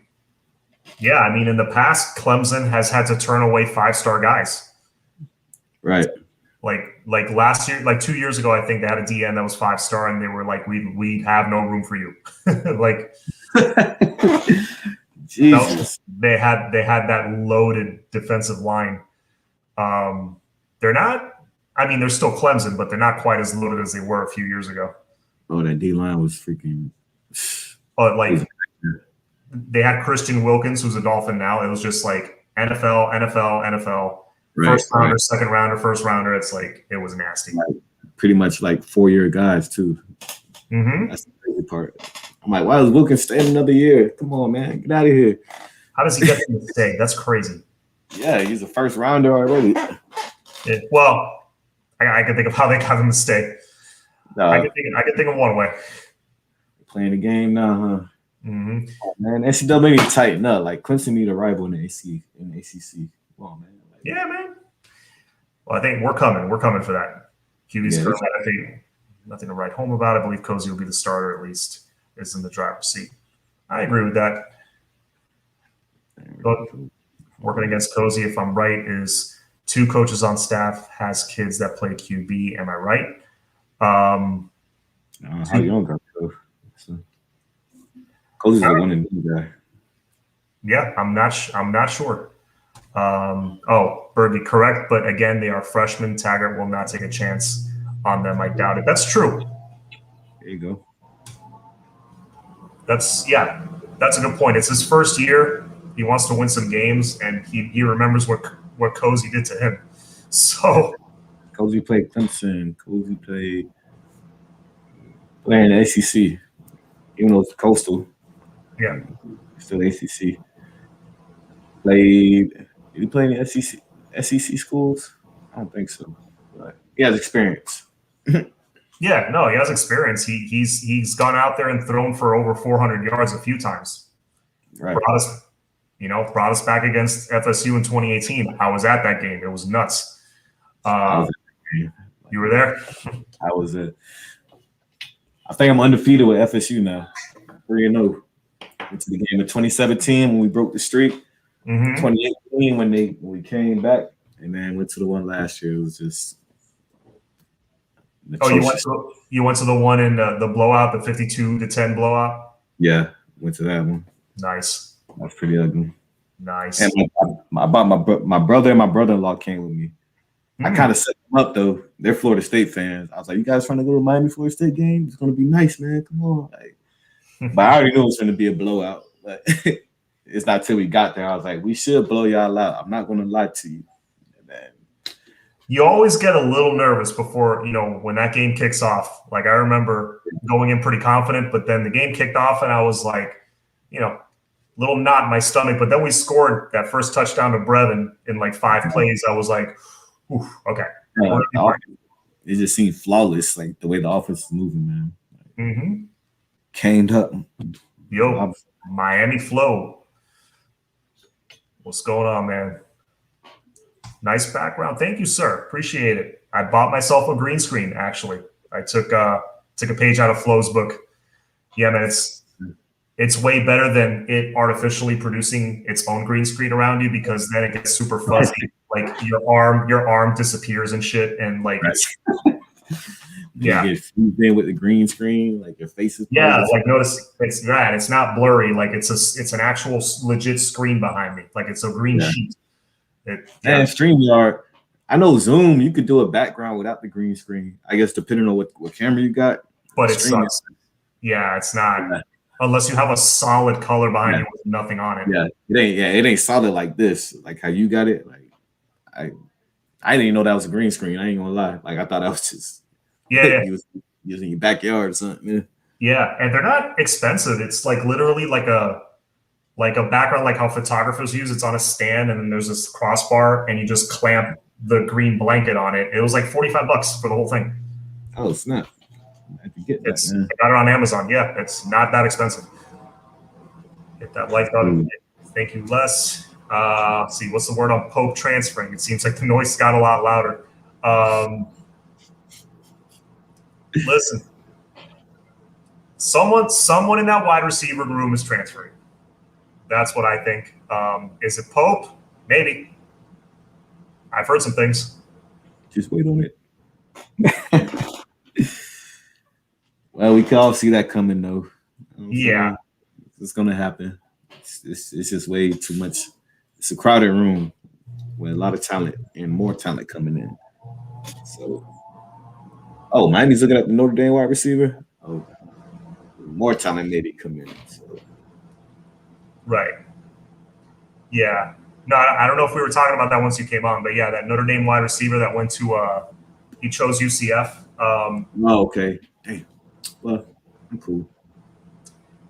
Yeah, I mean, in the past, Clemson has had to turn away 5-star guys. Right. Like last year, like 2 years ago, I think they had a DN that was 5-star, and they were like, "We have no room for you." Jesus. They had that loaded defensive line. They're not. I mean, they're still Clemson, but they're not quite as loaded as they were a few years ago. Oh, that D line was freaking. But they had Christian Wilkins, who's a Dolphin now. It was just like NFL. Right, first rounder, second rounder, first rounder. It's like it was nasty. Pretty much like 4-year guys too. Mm-hmm. That's the crazy part. I'm like, why is Wilkins staying another year? Come on, man, get out of here. How does he get to stay? That's crazy. Yeah, he's a first rounder already. I can think of how they got him to stay. I can think of one way. Playing the game now, huh? Mm-hmm. Oh, man, NCAA need to tighten up. Like Clemson need a rival in the ACC. Come on, man. Yeah, man. Well, I think we're coming. We're coming for that. QB's current. I think nothing to write home about. I believe Cozy will be the starter, at least is in the driver's seat. I agree with that. But working against Cozy, if I'm right, is 2 coaches on staff, has kids that play QB. Am I right? How young are you? Cozy's the one and done guy. Yeah, I'm not sure. Birdie, correct, but again, they are freshmen. Taggart will not take a chance on them. I doubt it. That's true. There you go. That's a good point. It's his first year. He wants to win some games, and he remembers what Cozy did to him. So Cozy played Clemson. Cozy played in the ACC, even though it's coastal. Yeah, still ACC. Did he play in the SEC schools? I don't think so. But he has experience. Yeah, no, he has experience. He's gone out there and thrown for over 400 yards a few times. Right. Brought us back against FSU in 2018. I was at that game. It was nuts. You were there? I was there. I think I'm undefeated with FSU now. 3-0. Went to the game in 2017 when we broke the streak. Mm-hmm. 2018 when we came back And then went to the one last year. It was just Oh, atrocious. you went to the one in the blowout, the 52-10 blowout? Yeah, went to that one. Nice. That's pretty ugly. Nice. And my brother and my brother-in-law came with me. I kind of set them up though. They're Florida State fans. I was like, "You guys trying to go to Miami Florida State game? It's gonna be nice, man. Come on!" But I already knew it was gonna be a blowout. But it's not till we got there. I was like, "We should blow y'all out." I'm not gonna lie to you. Man. You always get a little nervous before, when that game kicks off. Like I remember going in pretty confident, but then the game kicked off and I was like, little knot in my stomach. But then we scored that first touchdown to Brevin in like 5 plays. I was like, oof, okay. It just seemed flawless, like the way the offense is moving, man. Mm-hmm. Caned up. Yo, Miami flow. What's going on, man? Nice background. Thank you, sir. Appreciate it. I bought myself a green screen, actually. I took a page out of Flo's book. Yeah, man, it's way better than it artificially producing its own green screen around you, because then it gets super fuzzy. Like your arm disappears and shit, and like you get fused in with the green screen, like your face is like notice it's not blurry, like it's an actual legit screen behind me, like it's a green sheet. And StreamYard, I know Zoom, you could do a background without the green screen. I guess depending on what camera you got. But it sucks. Yeah, it's not unless you have a solid color behind you with nothing on it. It ain't solid like this, like how you got it. Like I didn't even know that was a green screen. I ain't gonna lie. Like I thought that was just you was using your backyard or something. Yeah, and they're not expensive. It's like literally like a background, like how photographers use. It's on a stand, and then there's this crossbar, and you just clamp the green blanket on it. It was like $45 for the whole thing. Oh snap! I have to get that, I got it on Amazon. Yeah, it's not that expensive. Hit that like button. Thank you, Les. Let's see, what's the word on Pope transferring? It seems like the noise got a lot louder. Listen, someone in that wide receiver room is transferring. That's what I think. Is it Pope? Maybe. I've heard some things. Just wait on it. Well, we can all see that coming, though. Yeah. It's going to happen. It's just way too much. It's a crowded room with a lot of talent and more talent coming in. So, Miami's looking at the Notre Dame wide receiver. Oh, more talent maybe come in. So. Right. Yeah. No, I don't know if we were talking about that once you came on, but yeah, that Notre Dame wide receiver that went to he chose UCF. Okay. Damn. Well, I'm cool.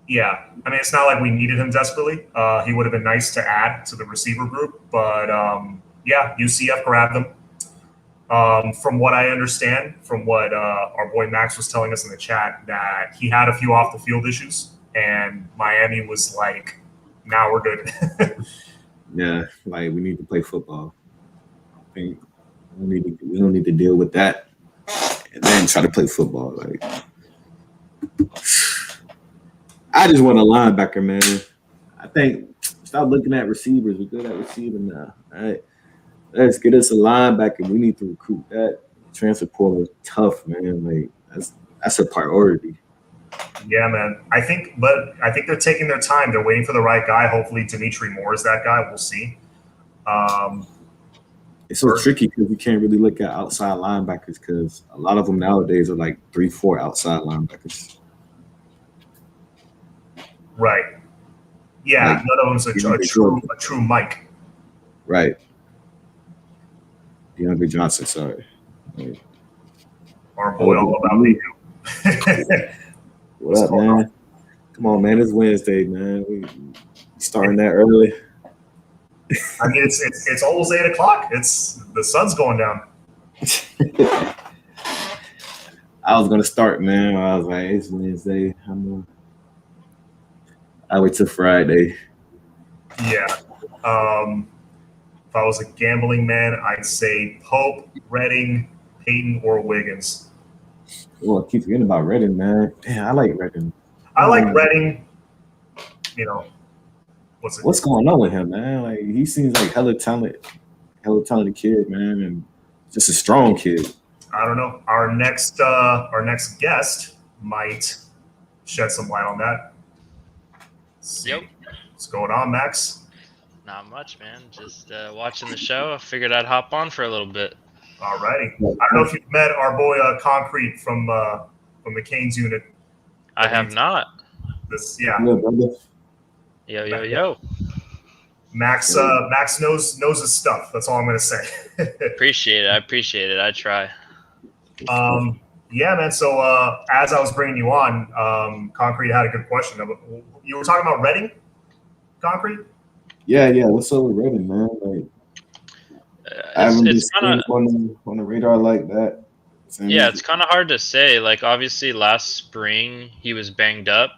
Yeah. I mean, it's not like we needed him desperately. He would have been nice to add to the receiver group, but yeah, UCF grabbed him. From what I understand, from what our boy Max was telling us in the chat, that he had a few off the field issues, and Miami was like, "Now we're good." Yeah, like we need to play football. I think we don't need to deal with that and then try to play football. Like, I just want a linebacker, man. I think stop looking at receivers. We're good at receiving now. All right, let's get us a linebacker. We need to recruit that. Transfer portal is tough, man. Like that's a priority. Yeah, man. I think they're taking their time. They're waiting for the right guy. Hopefully, Dimitri Moore is that guy. We'll see. It's so tricky because you can't really look at outside linebackers because a lot of them nowadays are like 3-4 outside linebackers. Right. Yeah, like, none of them's a true Mike. Right. DeAndre Johnson, sorry. Our boy all about me. What up, man? Come on, man. It's Wednesday, man. We starting that early. I mean, it's almost 8 o'clock. The sun's going down. I was gonna start, man. I was like, it's Wednesday. I wait till Friday. Yeah. If I was a gambling man, I'd say Pope, Redding, Peyton, or Wiggins. Well, I keep forgetting about Redding, man. Damn, I like Redding. I like Redding. What's going on with him, man? Like he seems like hella hell of a talented kid, man, and just a strong kid. I don't know. Our next guest might shed some light on that. Yep. What's going on, Max? Not much, man. Just watching the show. I figured I'd hop on for a little bit. Alrighty. I don't know if you've met our boy Concrete from the Canes unit. I have not. Yeah. Yo. Max knows his stuff. That's all I'm gonna say. Appreciate it. I appreciate it. I try. Yeah, man. So as I was bringing you on, Concrete had a good question. You were talking about Reading, Concrete? Yeah. What's up with Reading, man? Like, I haven't been on the radar like that. Yeah, it's kind of hard to say. Like, obviously, last spring he was banged up,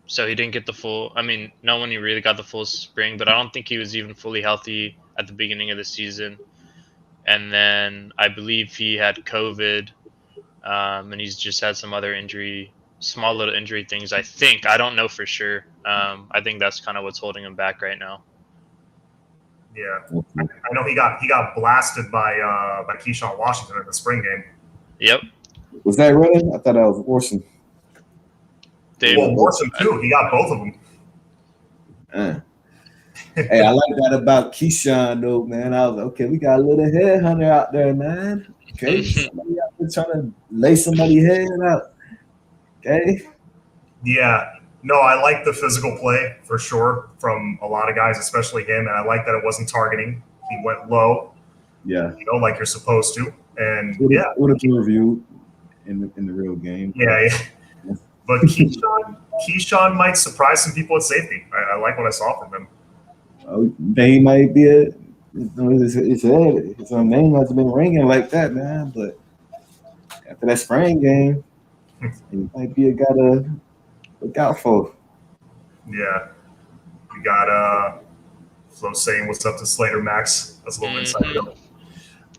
so he didn't get the full. I mean, no one really got the full spring, but I don't think he was even fully healthy at the beginning of the season. And then I believe he had COVID, and he's just had some other small little injury things. I don't know for sure. I think that's kind of what's holding him back right now. Yeah, I know he got blasted by Keyshawn Washington in the spring game. Yep. Was that Reading? I thought that was Orson. Orson too. He got both of them. Hey, I like that about Keyshawn though, man. I was like, okay, we got a little headhunter out there, man. Okay, somebody out there trying to lay somebody's head out. Okay. Yeah. No, I like the physical play for sure from a lot of guys, especially him. And I like that it wasn't targeting. He went low. Yeah. Like you're supposed to. And would have been reviewed in the real game. Yeah. But Keyshawn might surprise some people at safety. I like what I saw from him. They might be his name hasn't been ringing like that, man. But after that spring game, he might be a guy to look out for. Yeah. We got Flo saying what's up to Slater Max. That's a little inside joke.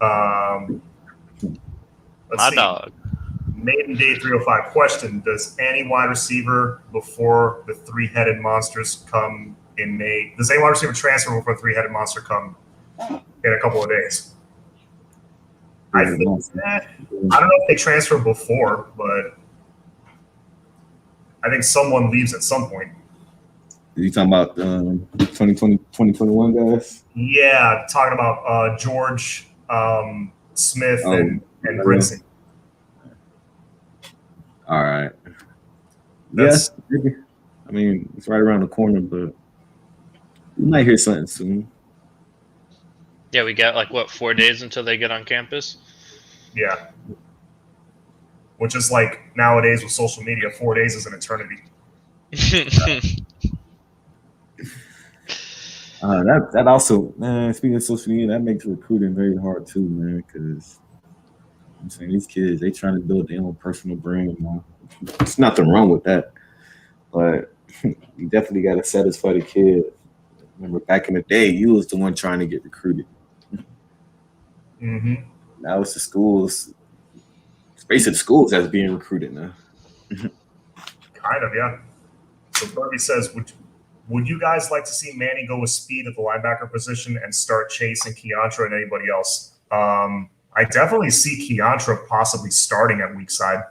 My dog. Maiden Day 305 question. Does any wide receiver before the three-headed monsters come in May? Does any wide receiver transfer before the three-headed monster come in a couple of days? I think I don't know if they transfer before, but I think someone leaves at some point. Are you talking about 2020, 2021 guys? Yeah, talking about George, Smith, and Brinson. All right. Yes. I mean, it's right around the corner, but we might hear something soon. Yeah, we got 4 days until they get on campus. Yeah. Which is like nowadays with social media, 4 days is an eternity. That also, man, speaking of social media, that makes recruiting very hard too, man, because I'm saying these kids, they trying to build their own personal brand, man. There's nothing wrong with that, but you definitely got to satisfy the kid. Remember back in the day, you was the one trying to get recruited. Mm-hmm. Now it's the schools. It's basically the schools that's being recruited now. Kind of, yeah. So Burby says, would you guys like to see Manny go with speed at the linebacker position and start chasing Keontra and anybody else? I definitely see Keontra possibly starting at weak side.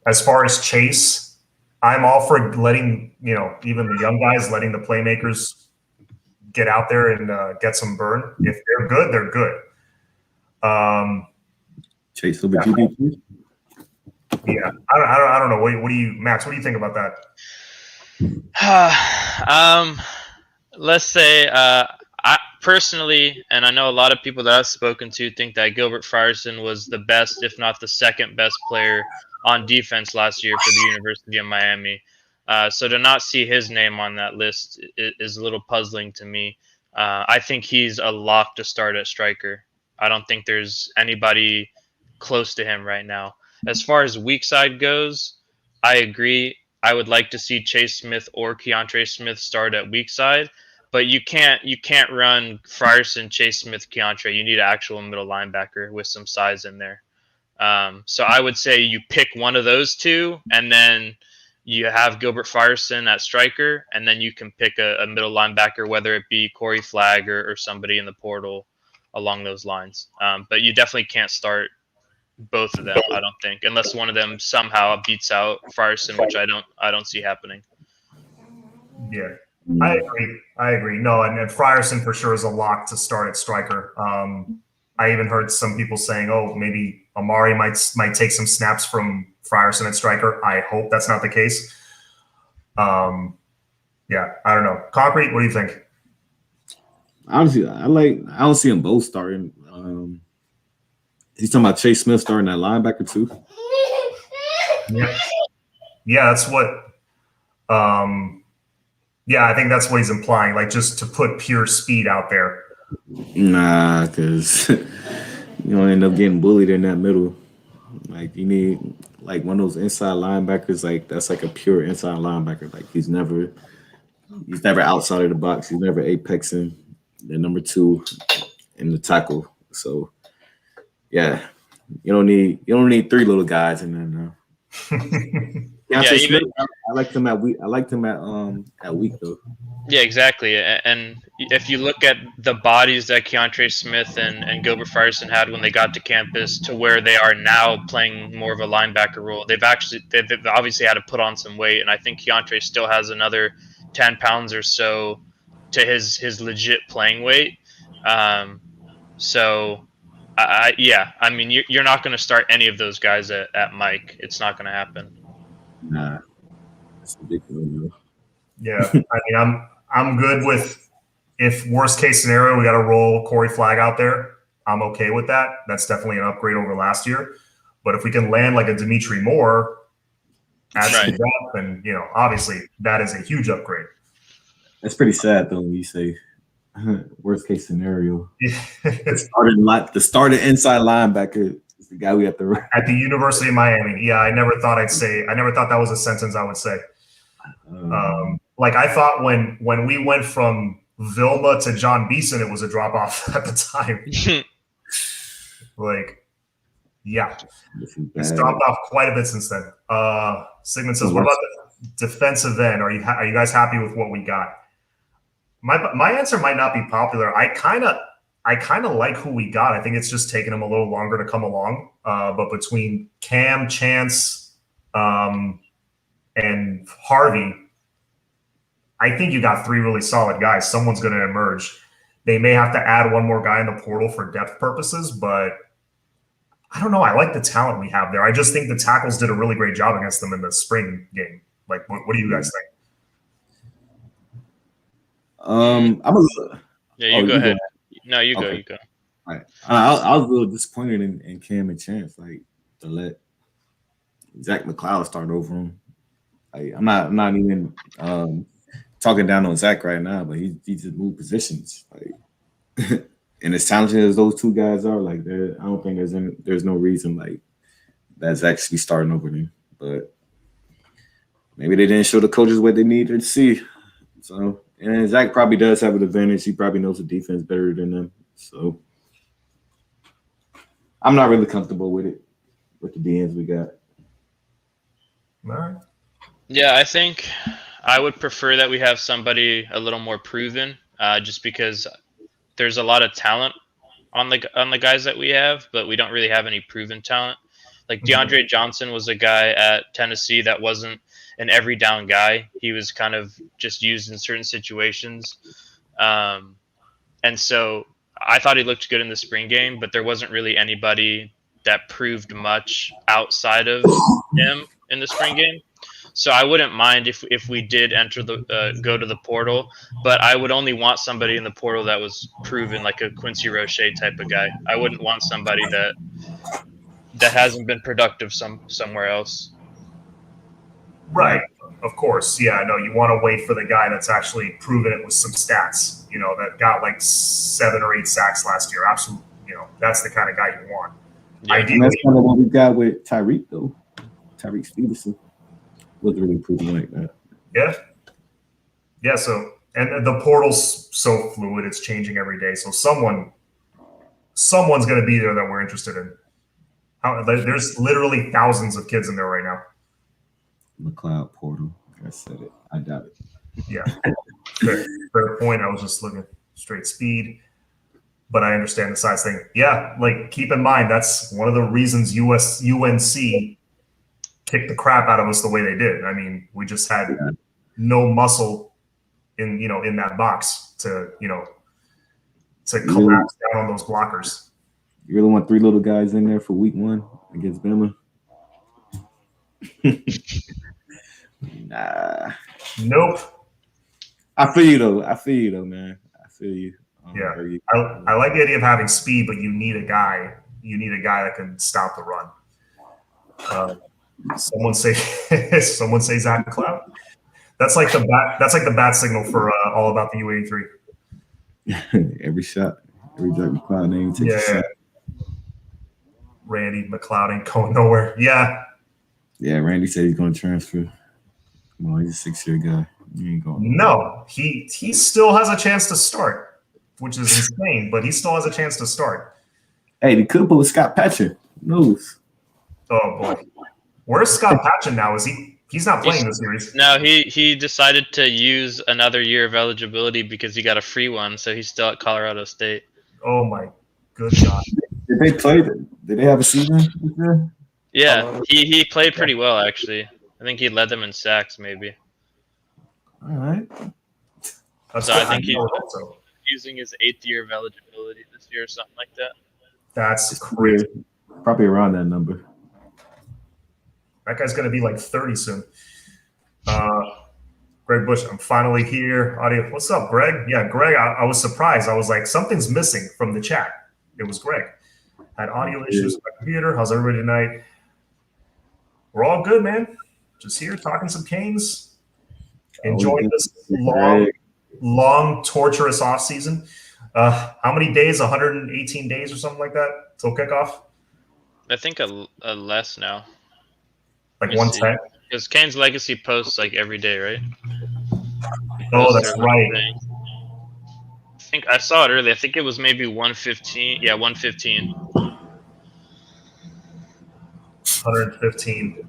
As far as Chase, I'm all for letting, even the young guys, letting the playmakers get out there and get some burn. If they're good, they're good. Chase will be GDP. Yeah, I don't know. What do you, Max? What do you think about that? Let's say I personally, and I know a lot of people that I've spoken to think that Gilbert Frierson was the best, if not the second best player on defense last year for the University of Miami. So to not see his name on that list is a little puzzling to me. I think he's a lock to start at striker. I don't think there's anybody close to him right now. As far as weak side goes, I agree. I would like to see Chase Smith or Keontre Smith start at weak side, but you can't run Frierson, Chase Smith, Keontre. You need an actual middle linebacker with some size in there. So I would say you pick one of those two, and then you have Gilbert Frierson at striker, and then you can pick a middle linebacker, whether it be Corey Flagg or somebody in the portal along those lines. But you definitely can't start both of them, I don't think, unless one of them somehow beats out Frierson, which I don't see happening. Yeah, I agree. No, and Frierson for sure is a lock to start at striker. I even heard some people saying, "Oh, maybe Amari might take some snaps from Frierson at striker." I hope that's not the case. Yeah, I don't know. Concrete, what do you think? Honestly, I don't see them both starting. He's talking about Chase Smith starting at linebacker too. Yeah, that's what. Yeah, I think that's what he's implying. Like just to put pure speed out there. Nah, because you don't end up getting bullied in that middle. Like you need like one of those inside linebackers. Like that's like a pure inside linebacker. Like he's never outside of the box. He's never apexing. The number 2 in the tackle. So yeah, you don't need 3 little guys in there now. Smith, I liked him at week. I liked him at week though. Yeah, exactly. And if you look at the bodies that Keontre Smith and Gilbert Frierson had when they got to campus to where they are now playing more of a linebacker role, they've obviously had to put on some weight, and I think Keontre still has another 10 pounds or so to his legit playing weight. So I mean, you're not going to start any of those guys at Mike. It's not going to happen. Nah, that's ridiculous. Yeah, I mean, I'm good with if worst case scenario we got to roll Corey Flagg out there. I'm okay with that. That's definitely an upgrade over last year. But if we can land like a Dimitri Moore, add some depth, and obviously that is a huge upgrade. That's pretty sad though when you say worst case scenario. The starting inside linebacker is the guy we have to run. At the University of Miami. Yeah, I never thought that was a sentence I would say. Like I thought when we went from Vilma to John Beeson, it was a drop off at the time. Like, yeah, it's dropped off quite a bit since then. Sigmund says, "What about the defensive end? Are you guys happy with what we got?" My answer might not be popular. I kind of like who we got. I think it's just taken them a little longer to come along. But between Cam, Chance, and Harvey, I think you got 3 really solid guys. Someone's going to emerge. They may have to add one more guy in the portal for depth purposes, but I don't know. I like the talent we have there. I just think the tackles did a really great job against them in the spring game. Like, what do you guys think? I'm a little. Yeah, you go ahead. No, you go. You go. All right. I was a little disappointed in Cam and Chance, like to let Zach McLeod start over him. I'm not even talking down on Zach right now, but he just moved positions. Like, and as talented as those 2 guys are, like I don't think there's no reason like that Zach should be starting over them. But maybe they didn't show the coaches what they needed to see. So, and Zach probably does have an advantage. He probably knows the defense better than them. So I'm not really comfortable with it, with the DNs we got. All right. Yeah, I think I would prefer that we have somebody a little more proven, just because there's a lot of talent on the guys that we have, but we don't really have any proven talent. Like DeAndre Johnson was a guy at Tennessee that wasn't an every down guy. He was kind of just used in certain situations. And so I thought he looked good in the spring game, but there wasn't really anybody that proved much outside of him in the spring game. So I wouldn't mind if we did enter go to the portal, but I would only want somebody in the portal that was proven, like a Quincy Roche type of guy. I wouldn't want somebody that hasn't been productive somewhere else. Right. Of course. Yeah. No, you want to wait for the guy that's actually proven it with some stats, that got like 7 or 8 sacks last year. Absolutely. That's the kind of guy you want. Yeah. Ideally, that's kind of what we got with Tyreek, though. Tyreek Stevenson wasn't really proven like that. Yeah. Yeah. So, and the portal's so fluid. It's changing every day. So someone's going to be there that we're interested in. There's literally thousands of kids in there right now. McLeod portal. I said it. I doubt it. Yeah, fair point. I was just looking straight speed, but I understand the size thing. Yeah, like keep in mind that's one of the reasons UNC kicked the crap out of us the way they did. I mean, we just had no muscle in that box to collapse down on those blockers. You really want 3 little guys in there for week 1 against Bama? Nah. Nope. I feel you though, man. I feel you. Yeah, I like the idea of having speed, but you need a guy. You need a guy that can stop the run. Someone say Zach McLeod. That's like the bat signal for All About the U83. Every shot, every Zach McLeod name takes a shot. Randy McLeod ain't going nowhere. Yeah. Yeah, Randy said he's going to transfer. Well, he's a 6-year guy. He ain't going. No, he still has a chance to start, which is insane. But he still has a chance to start. Hey, they could pull a Scott Patcher. Who knows? Oh boy, where's Scott Patchen now? Is he? He's not playing this series. No, he decided to use another year of eligibility because he got a free one, so he's still at Colorado State. Oh my good God! Did they play? Did they have a season this year? Yeah, he played pretty well actually. I think he led them in sacks, maybe. All right. So I think he's using his 8th year of eligibility this year or something like that. That's crazy. Probably around that number. That guy's going to be like 30 soon. Greg Bush, I'm finally here. Audio. What's up, Greg? Yeah, Greg, I was surprised. I was like, something's missing from the chat. It was Greg. Had audio issues with my computer. How's everybody tonight? We're all good, man. Just here talking some Canes. Enjoying this long, torturous offseason. How many days? 118 days or something like that till kickoff? I think a less now. Like 110? Because Canes Legacy posts like every day, right? Oh, that's right. I think I saw it earlier. I think it was maybe 115. Yeah, 115. 115.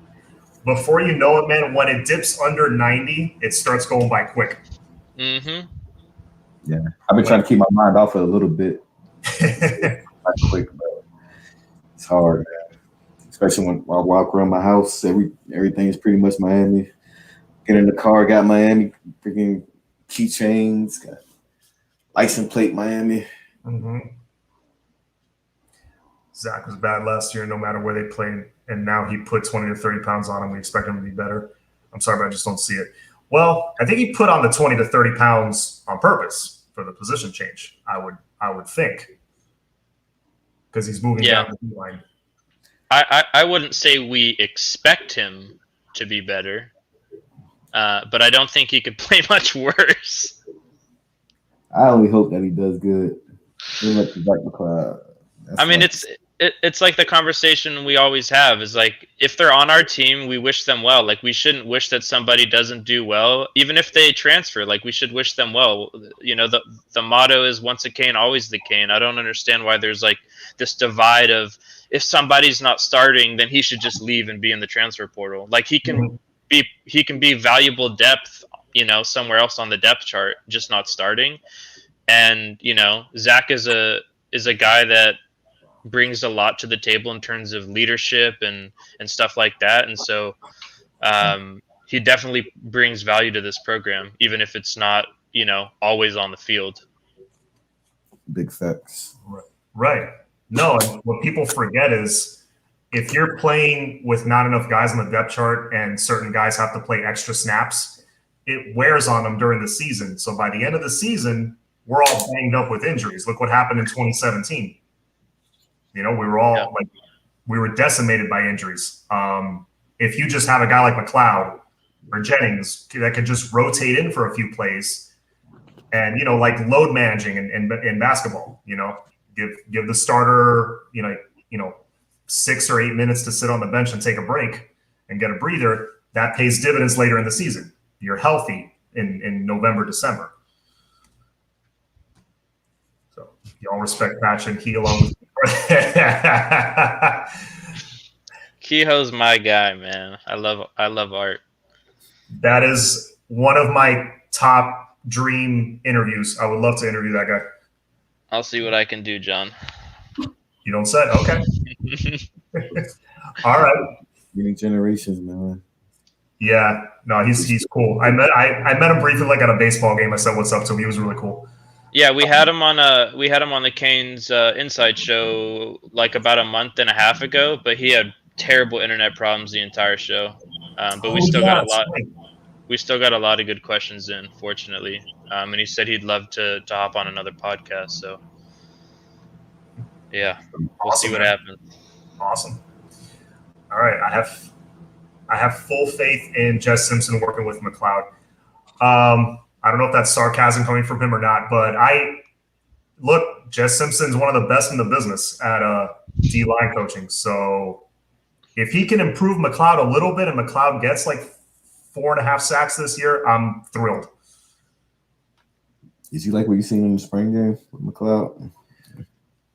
Before you know it, man, when it dips under 90, it starts going by quick. Mm-hmm. Yeah, I've been trying to keep my mind off it a little bit. Not quick, but it's hard, man. Especially when I walk around my house, everything is pretty much Miami. Get in the car, got Miami freaking keychains, got license plate Miami. Mm-hmm. Zach was bad last year, no matter where they played, and now he put 20 to 30 pounds on him. We expect him to be better. I'm sorry, but I just don't see it. Well, I think he put on the 20 to 30 pounds on purpose for the position change. I would think, because he's moving down the line. I wouldn't say we expect him to be better, but I don't think he could play much worse. I only hope that he does good. I mean, it's like the conversation we always have is like, if they're on our team, we wish them well. Like, we shouldn't wish that somebody doesn't do well, even if they transfer. Like, we should wish them well. You know, the motto is once a Cane, always the Cane. I don't understand why there's like this divide of, if somebody's not starting, then he should just leave and be in the transfer portal. Like, he can be valuable depth, you know, somewhere else on the depth chart, just not starting. And, you know, Zach is a guy that brings a lot to the table in terms of leadership and stuff like that. And so he definitely brings value to this program, even if it's not, you know, always on the field. Big facts. Right. No, what people forget is if you're playing with not enough guys on the depth chart and certain guys have to play extra snaps, it wears on them during the season. So by the end of the season, we're all banged up with injuries. Look what happened in 2017. You know, we were all we were decimated by injuries. If you just have a guy like McLeod or Jennings that could just rotate in for a few plays and, you know, like load managing in basketball, you know, give the starter, you know, 6 or 8 minutes to sit on the bench and take a break and get a breather. That pays dividends later in the season. You're healthy in November, December. So y'all respect Patch and Key along with Kehoe's my guy, man. I love Art. That is one of my top dream interviews. I would love to interview that guy. I'll see what I can do, John. You don't say? Okay. All right. Many generations, man. Yeah. No, he's cool. I met him briefly like at a baseball game. I said what's up to him. He was really cool. Yeah, we had him on the Canes Inside Show like about a month and a half ago, but he had terrible internet problems the entire show. But we still got a lot. Right. We still got a lot of good questions in, fortunately. And he said he'd love to hop on another podcast. So, yeah, we'll see what happens. Awesome. All right, I have full faith in Jess Simpson working with McLeod. I don't know if that's sarcasm coming from him or not, but look, Jess Simpson's one of the best in the business at D-line coaching. So if he can improve McLeod a little bit and McLeod gets like 4.5 sacks this year, I'm thrilled. Did you like what you seen in the spring game with McLeod?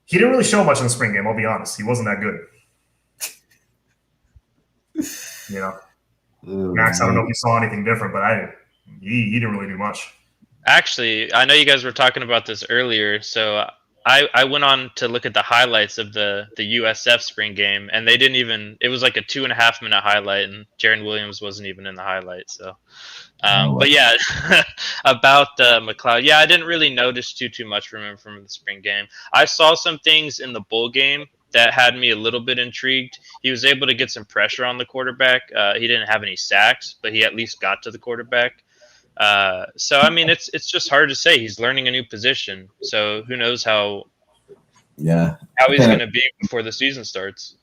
He didn't really show much in the spring game, I'll be honest. He wasn't that good. You know, Max, I don't know if you saw anything different, but he didn't really do much. Actually, I know you guys were talking about this earlier, so I went on to look at the highlights of the USF spring game, and they didn't even. It was like a 2.5 minute highlight, and Jaron Williams wasn't even in the highlight. So, but yeah, about McLeod. Yeah, I didn't really notice too much from him from the spring game. I saw some things in the bowl game that had me a little bit intrigued. He was able to get some pressure on the quarterback. He didn't have any sacks, but he at least got to the quarterback. So I mean, it's just hard to say. He's learning a new position, so who knows how he's going to be before the season starts.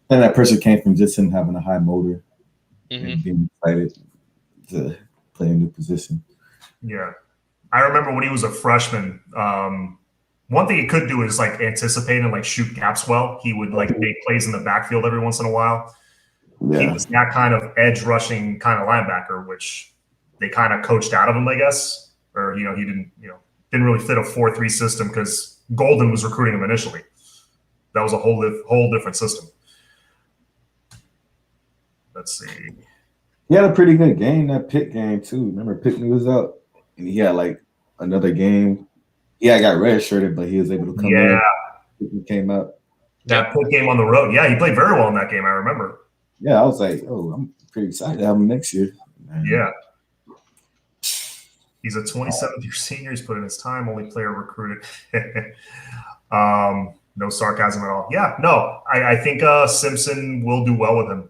And that pressure came from just him having a high motor Mm-hmm. and being excited to play a new position. Yeah, I remember when he was a freshman. One thing he could do is like anticipate and like shoot gaps well. He would like make plays in the backfield every once in a while. Yeah. He was that kind of edge rushing kind of linebacker, which they kind of coached out of him, I guess. Or, he didn't really fit a 4-3 system because Golden was recruiting him initially. That was a whole different system. Let's see. He had a pretty good game, that Pitt game too. Remember Pittman was up and he had like another game. Yeah, I got redshirted, but he was able to come in. He came up. That Pitt game on the road. Yeah, he played very well in that game, I remember. Yeah, I was like, I'm pretty excited to have him next year. Man. Yeah. He's a 27th year senior. He's put in his time. Only player recruited. No sarcasm at all. Yeah, no, I think Simpson will do well with him.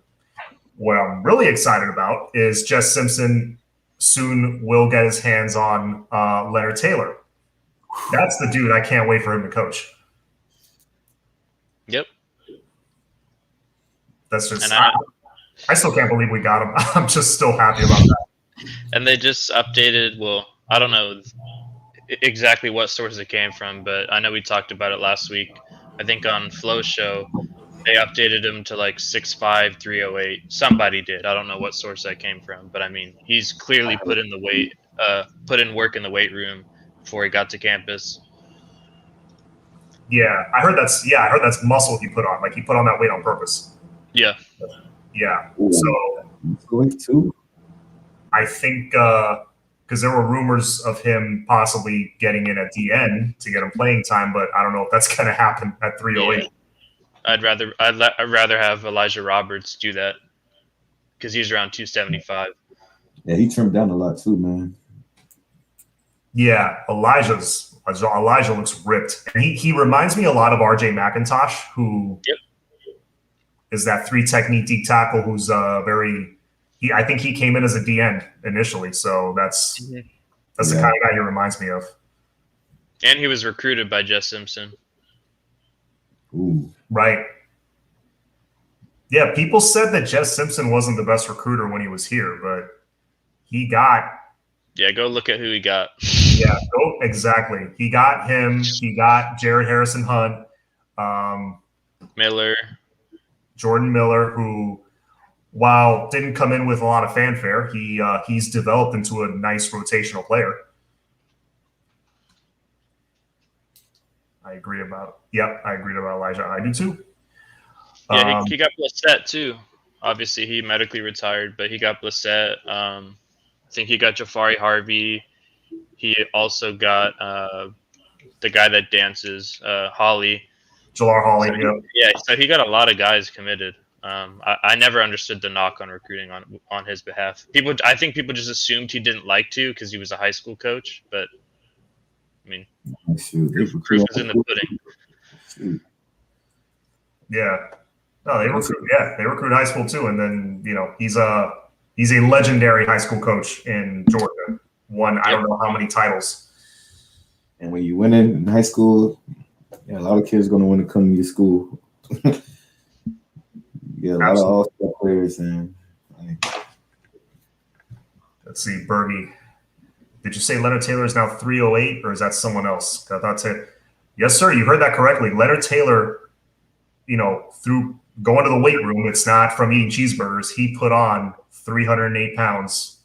What I'm really excited about is Jess Simpson soon will get his hands on Leonard Taylor. That's the dude I can't wait for him to coach. Yep. That's just I still can't believe we got him. I'm just still happy about that. And they just updated. Well, I don't know exactly what source it came from, but I know we talked about it last week. I think on Flo's show, they updated him to like 6'5", 308. Somebody did. I don't know what source that came from, but I mean, he's clearly put in work in the weight room before he got to campus. Yeah, I heard that's muscle he put on. Like he put on that weight on purpose. Yeah. Yeah. Ooh. So going to? I think because there were rumors of him possibly getting in at DN to get him playing time, but I don't know if that's going to happen at 308. Yeah. I'd rather have Elijah Roberts do that because he's around 275. Yeah, he trimmed down a lot too, man. Yeah, Elijah looks ripped, and he reminds me a lot of RJ McIntosh, who is that 3 technique deep tackle who's I think he came in as a D end initially, so that's the kind of guy he reminds me of. And he was recruited by Jess Simpson. Ooh. Right. Yeah, people said that Jess Simpson wasn't the best recruiter when he was here, but he got. Yeah, go look at who he got. Yeah, exactly. He got him. He got Jared Harrison Hunt, Jordan Miller, who, while didn't come in with a lot of fanfare, he's developed into a nice rotational player. I agree about Elijah. I do too. Yeah, he got Blissett too. Obviously, he medically retired, but he got Blissett. think he got Jafari Harvey. He also got the guy that dances, Holly. Jalar Hawley. So so he got a lot of guys committed. I never understood the knock on recruiting on his behalf. I think people just assumed he didn't like to because he was a high school coach. But I mean, proof is in the pudding. Yeah. No, they recruit. Yeah, they recruit high school too, and then he's a legendary high school coach in Georgia. Won I don't know how many titles. And when you win in high school, a lot of kids are going to want to come to your school. A lot of all-star players. And let's see, Bergie. Did you say Leonard Taylor is now 308, or is that someone else? I thought yes, sir. You heard that correctly. Leonard Taylor, through going to the weight room, it's not from eating cheeseburgers. He put on 308 pounds.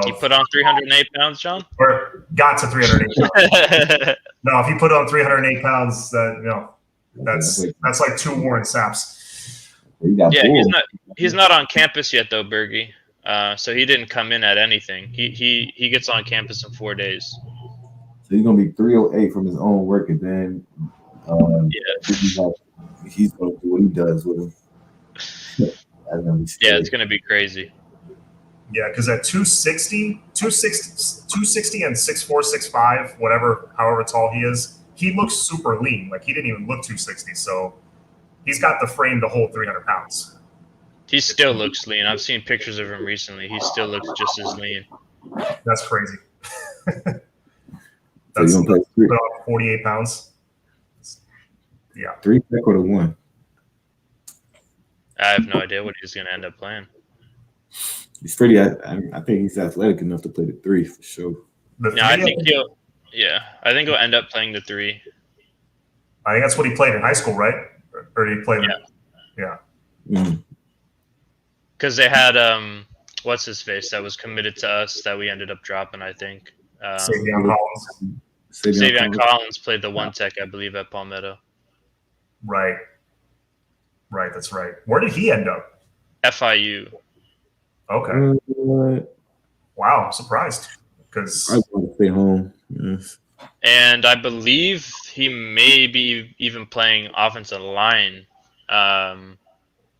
He put on 308 pounds, John? Or got to 308 pounds. No, if he put on 308 pounds, that's like 2 Warren Saps. Yeah, he's not on campus yet though, Bergie. So he didn't come in at anything. He gets on campus in 4 days. So he's gonna be 308 from his own work, and then he's gonna do what he does with him. It's gonna be crazy. Yeah, because at 260 and 6'4", 6'5", however tall he is, he looks super lean. Like he didn't even look 260. So he's got the frame to hold 300 pounds. He still looks lean. I've seen pictures of him recently. He still looks just as lean. That's crazy. That's so put on 48 pounds. Yeah. 3 or the 1? I have no idea what he's going to end up playing. He's pretty. I think he's athletic enough to play the 3 for sure. I think he'll end up playing the 3. I think that's what he played in high school, right? Or did he play? Yeah. Because they had what's his face that was committed to us that we ended up dropping. I think Savion Collins. Savion Collins played the 1 tech, I believe, at Palmetto. Right. That's right. Where did he end up? FIU. Okay. Wow, I'm surprised because I want to stay home. Yes. And I believe he may be even playing offensive line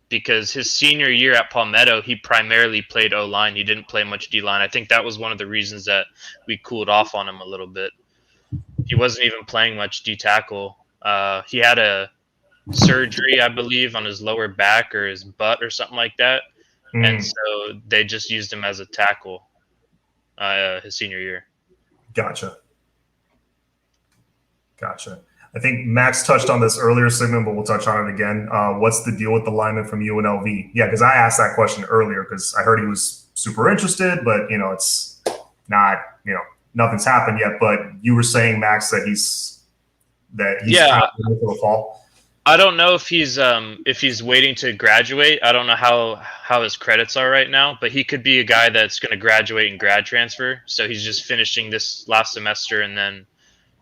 because his senior year at Palmetto, he primarily played O-line. He didn't play much D-line. I think that was one of the reasons that we cooled off on him a little bit. He wasn't even playing much D-tackle. He had a surgery, I believe, on his lower back or his butt or something like that. And so they just used him as a tackle his senior year. Gotcha. I think Max touched on this earlier segment, but we'll touch on it again. What's the deal with the lineman from UNLV? Yeah, because I asked that question earlier because I heard he was super interested, but it's not, nothing's happened yet. But you were saying, Max, that he's for the fall. I don't know if he's waiting to graduate. I don't know how his credits are right now, but he could be a guy that's going to graduate and grad transfer. So he's just finishing this last semester, and then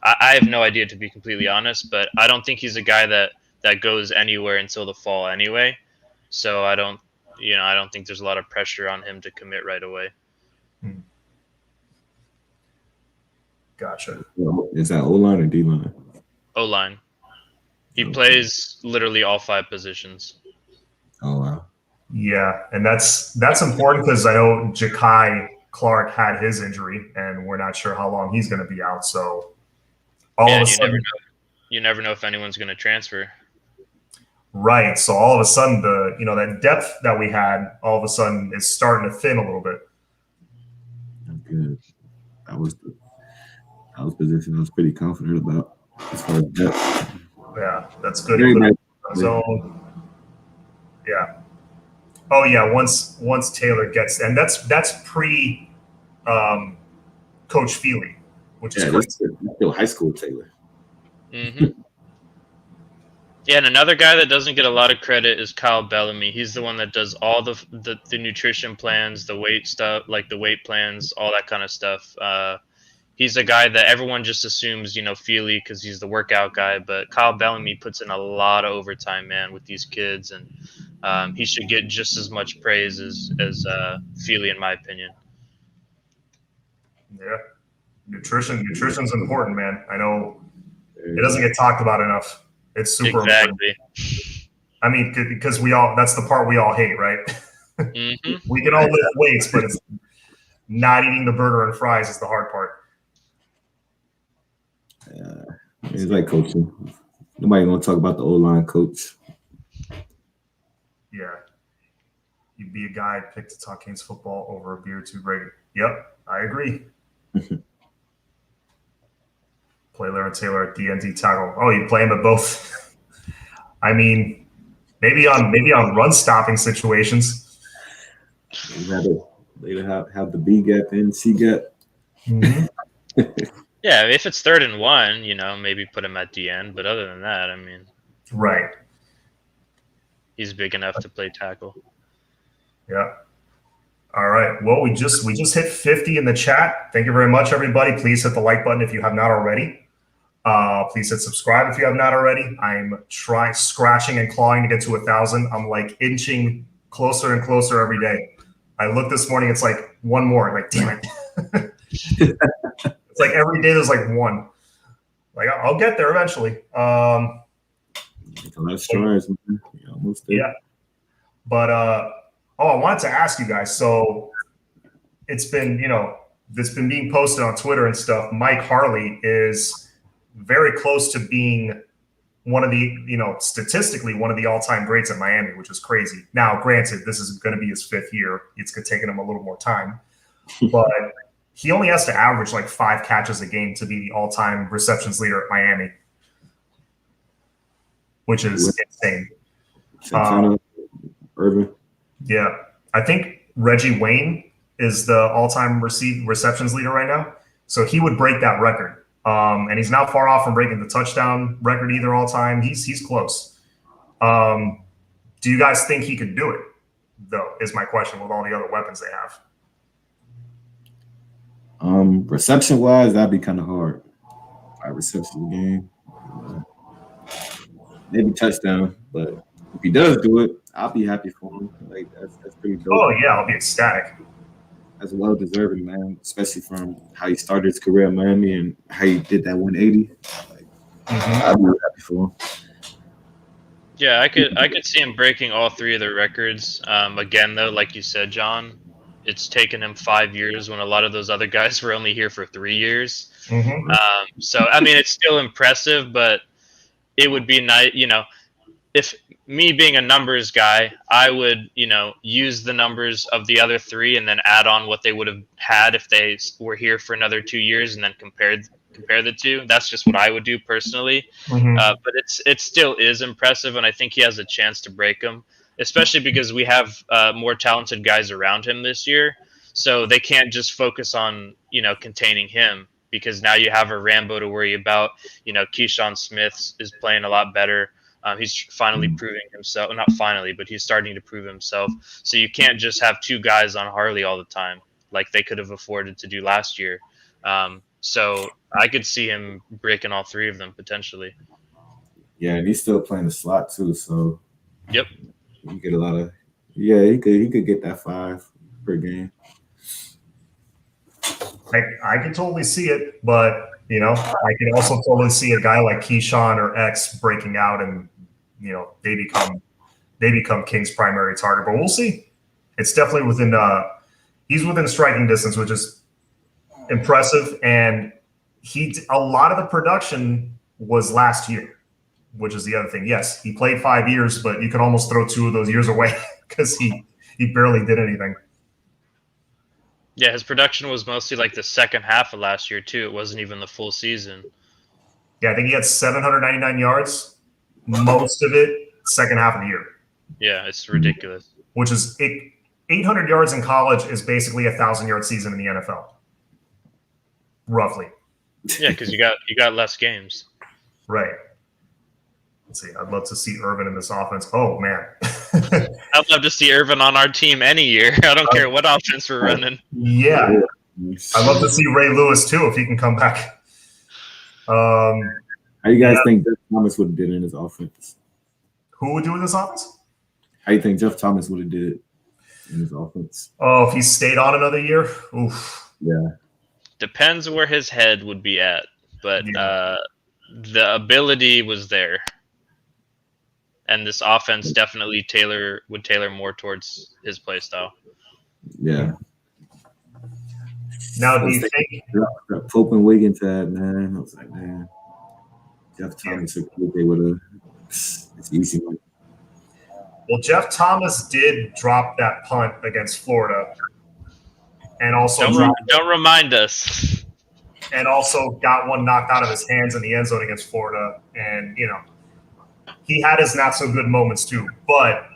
I have no idea, to be completely honest. But I don't think he's a guy that goes anywhere until the fall anyway. So I don't think there's a lot of pressure on him to commit right away. Gotcha. Is that O-line or D-line? O-line. He plays literally all 5 positions. Oh, wow. Yeah, and that's important because I know Ja'Kai Clark had his injury, and we're not sure how long he's going to be out. So you never know if anyone's going to transfer. Right. So all of a sudden, that depth that we had all of a sudden is starting to thin a little bit. Good. That was the position I was pretty confident about as far as depth. Yeah, that's good. Zone. Yeah. Oh yeah. Once Taylor gets, and that's pre Coach Feely, which is great. Still high school Taylor. Mm-hmm. Yeah, and another guy that doesn't get a lot of credit is Kyle Bellamy. He's the one that does all the nutrition plans, the weight stuff, like the weight plans, all that kind of stuff. He's a guy that everyone just assumes, Feely because he's the workout guy. But Kyle Bellamy puts in a lot of overtime, man, with these kids. And he should get just as much praise as Feely, in my opinion. Yeah. Nutrition's important, man. I know it doesn't get talked about enough. It's super important. I mean, because that's the part we all hate, right? Mm-hmm. We can all lift weights, but it's not eating the burger and fries is the hard part. It's like coaching. Nobody gonna talk about the O-line coach. Yeah. You'd be a guy picked to talk Canes football over a beer too great. Yep, I agree. Play Larry Taylor at DND tackle. Oh, you play him at both. I mean, maybe on run stopping situations. They have the B gap and C gap. Mm-hmm. Yeah, if it's 3rd and 1, maybe put him at DN. But other than that, I mean, right. He's big enough to play tackle. Yeah. All right. Well, we just hit 50 in the chat. Thank you very much, everybody. Please hit the like button if you have not already. Please hit subscribe if you have not already. I'm scratching and clawing to get to 1,000. I'm like inching closer and closer every day. I looked this morning. It's like one more. I'm like, damn it. It's like every day there's like one. Like I'll get there eventually. It's a lot of strides, man. Almost there. Yeah. But I wanted to ask you guys. So it's been, it's been being posted on Twitter and stuff. Mike Harley is very close to being one of the, statistically one of the all-time greats at Miami, which is crazy. Now, granted, this is going to be his 5th year. It's taken him a little more time, but he only has to average like 5 catches a game to be the all-time receptions leader at Miami, which is insane. Irvin. Yeah. I think Reggie Wayne is the all-time receptions leader right now. So he would break that record. And he's not far off from breaking the touchdown record either all time. He's close. Do you guys think he could do it, though, is my question, with all the other weapons they have? Reception-wise, that'd be kind of hard. 5 receptions a game. Maybe touchdown, but if he does do it, I'll be happy for him. Like that's pretty dope. Oh yeah, I'll be ecstatic. That's well deserving, man. Especially from how he started his career in Miami and how he did that 180. I'll be happy for him. Yeah, I could see him breaking all 3 of the records. Again, though, like you said, John, it's taken him 5 years when a lot of those other guys were only here for 3 years. So I mean, it's still impressive, but it would be nice, if me being a numbers guy, I would, use the numbers of the other 3 and then add on what they would have had if they were here for another 2 years and then compare the 2. That's just what I would do personally. But it still is impressive, and I think he has a chance to break them, especially because we have more talented guys around him this year. So they can't just focus on, containing him, because now you have a Rambo to worry about. Keyshawn Smith is playing a lot better. He's finally proving himself. Not finally, but he's starting to prove himself. So you can't just have 2 guys on Harley all the time, like they could have afforded to do last year. So I could see him breaking all 3 of them potentially. Yeah, and he's still playing the slot too. So yep, you get a lot of. Yeah, he could get that 5 per game. I can totally see it, but I can also totally see a guy like Keyshawn or X breaking out, and they become King's primary target. But we'll see. It's definitely within he's within striking distance, which is impressive. And a lot of the production was last year, which is the other thing. Yes, he played 5 years, but you can almost throw 2 of those years away because he barely did anything. Yeah, his production was mostly like the second half of last year too. It wasn't even the full season. Yeah, I think he had 799 yards, most of it second half of the year. Yeah, it's ridiculous. Which is 800 yards in college is basically a 1,000-yard season in the NFL, roughly. Yeah, because you got less games. Right. Let's see. I'd love to see Irvin in this offense. Oh man. I'd love to see Irvin on our team any year. I don't care what offense we're running. Yeah. I'd love to see Ray Lewis too if he can come back. How do you guys think Jeff Thomas would have did in his offense? Who would do in this offense? How do you think Jeff Thomas would have did in his offense? Oh, if he stayed on another year? Oof. Yeah. Depends where his head would be at, but the ability was there. And this offense definitely would tailor more towards his play style. Yeah. Now, do you think Pope and Wiggins had, man? I was like, man, Jeff Thomas they would have. It's easy one. Well, Jeff Thomas did drop that punt against Florida, and also don't remind us. And also got one knocked out of his hands in the end zone against Florida, and he had his not so good moments too. But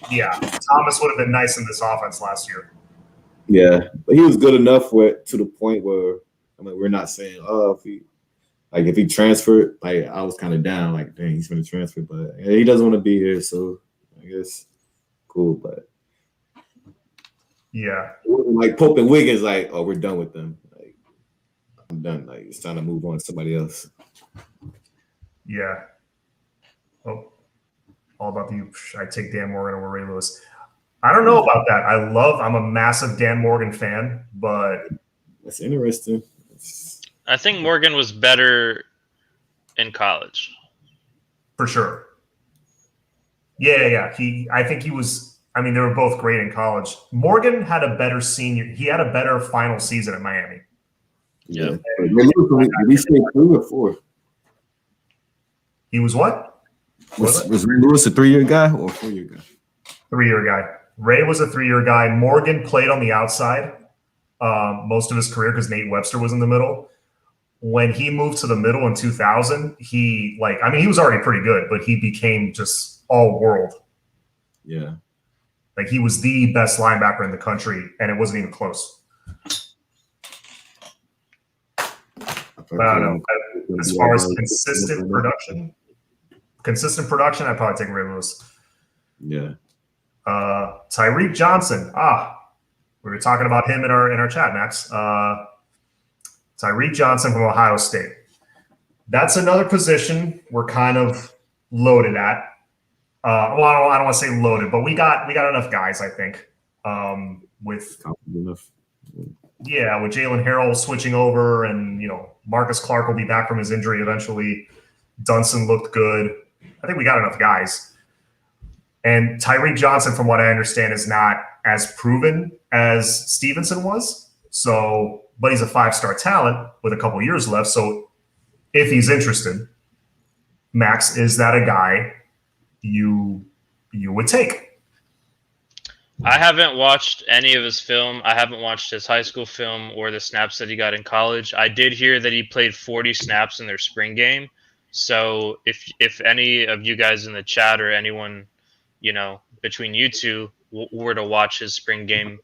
yeah, Thomas would have been nice in this offense last year. Yeah, but he was good enough to the point where we're not saying if he transferred, I was kind of down, like dang, he's going to transfer, but he doesn't want to be here, so I guess cool. But yeah, like Pope and Wiggins, like we're done with them. Like I'm done. Like it's time to move on to somebody else. Yeah. Oh, all about you. I take Dan Morgan over Ray Lewis. I don't know about that. I'm a massive Dan Morgan fan, but that's interesting. I think Morgan was better in college. For sure. Yeah. I think he was. I mean, they were both great in college. Morgan had a better senior. He had a better final season at Miami. Yeah. Did he stay 3 or 4? He was what? Was Ray Lewis a 3-year guy or a 4-year guy? 3-year guy. Ray was a 3-year guy. Morgan played on the outside most of his career because Nate Webster was in the middle. When he moved to the middle in 2000, he was already pretty good, but he became just all world. Yeah. Like he was the best linebacker in the country, and it wasn't even close. But I don't know. As far as consistent production, I'd probably take Ray Lewis. Yeah. Tyree Johnson. We were talking about him in our chat, Max. Tyree Johnson from Ohio State. That's another position we're kind of loaded at. I don't want to say loaded, but we got enough guys, I think. With Jalen Harrell switching over, and Marcus Clark will be back from his injury eventually. Dunson looked good. I think we got enough guys. And Tyree Johnson, from what I understand, is not as proven as Stevenson was. So, but he's a 5-star talent with a couple years left. So if he's interested, Max, is that a guy you would take? I haven't watched any of his film. I haven't watched his high school film or the snaps that he got in college. I did hear that he played 40 snaps in their spring game. So if any of you guys in the chat or anyone, between you two were to watch his spring game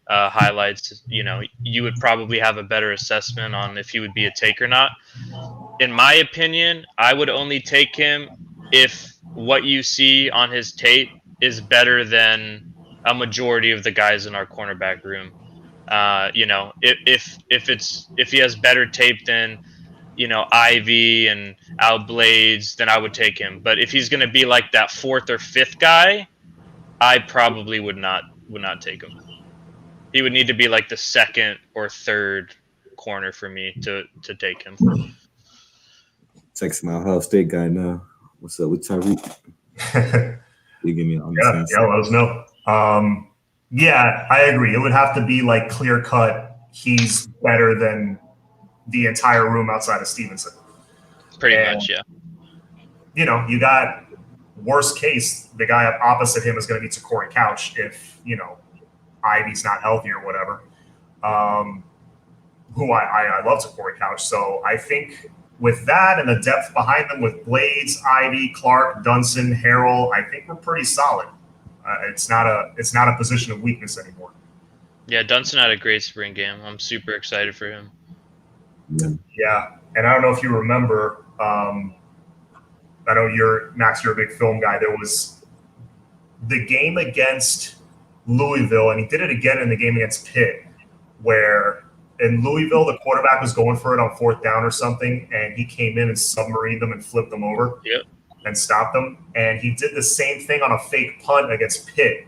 highlights, you would probably have a better assessment on if he would be a take or not. In my opinion, I would only take him if what you see on his tape is better than a majority of the guys in our cornerback room. If he has better tape than Ivy and Al Blades, then I would take him. But if he's going to be like that 4th or 5th guy, I probably would not take him. He would need to be like the 2nd or 3rd corner for me to take him. Text my Ohio State guy now. What's up with Tyreek? You give me an let us know. I agree. It would have to be like clear cut. He's better than the entire room outside of Stevenson. Pretty much, yeah. You got worst case, the guy opposite him is going to be Corey Couch if, Ivy's not healthy or whatever. Who I love Corey Couch. So I think with that and the depth behind them with Blades, Ivy, Clark, Dunson, Harrell, I think we're pretty solid. It's not a position of weakness anymore. Yeah, Dunson had a great spring game. I'm super excited for him. Yeah, and I don't know if you remember. I know Max, you're a big film guy. There was the game against Louisville, and he did it again in the game against Pitt, where in Louisville the quarterback was going for it on 4th down or something, and he came in and submarined them and flipped them over. Yep. And stopped them. And he did the same thing on a fake punt against Pitt.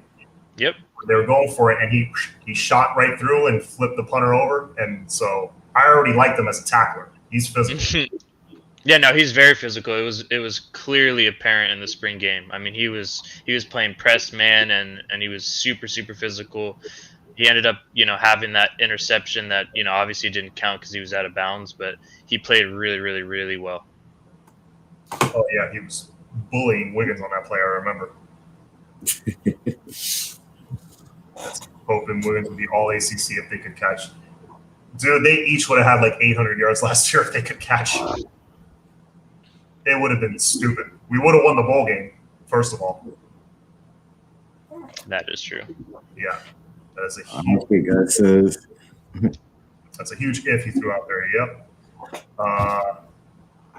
Yep. They were going for it, and he shot right through and flipped the punter over. And so I already liked him as a tackler. He's physical. Yeah, no, he's very physical. It was clearly apparent in the spring game. I mean, he was playing press man, and he was super physical. He ended up, having that interception that, obviously didn't count because he was out of bounds, but he played really well. Oh yeah, he was bullying Wiggins on that play. I remember. Hoping Wiggins would be all ACC if they could catch. Dude, they each would have had like 800 yards last year if they could catch. It would have been stupid. We would have won the bowl game, first of all. That is true. Yeah. That is a that's a huge if he threw out there. Yep.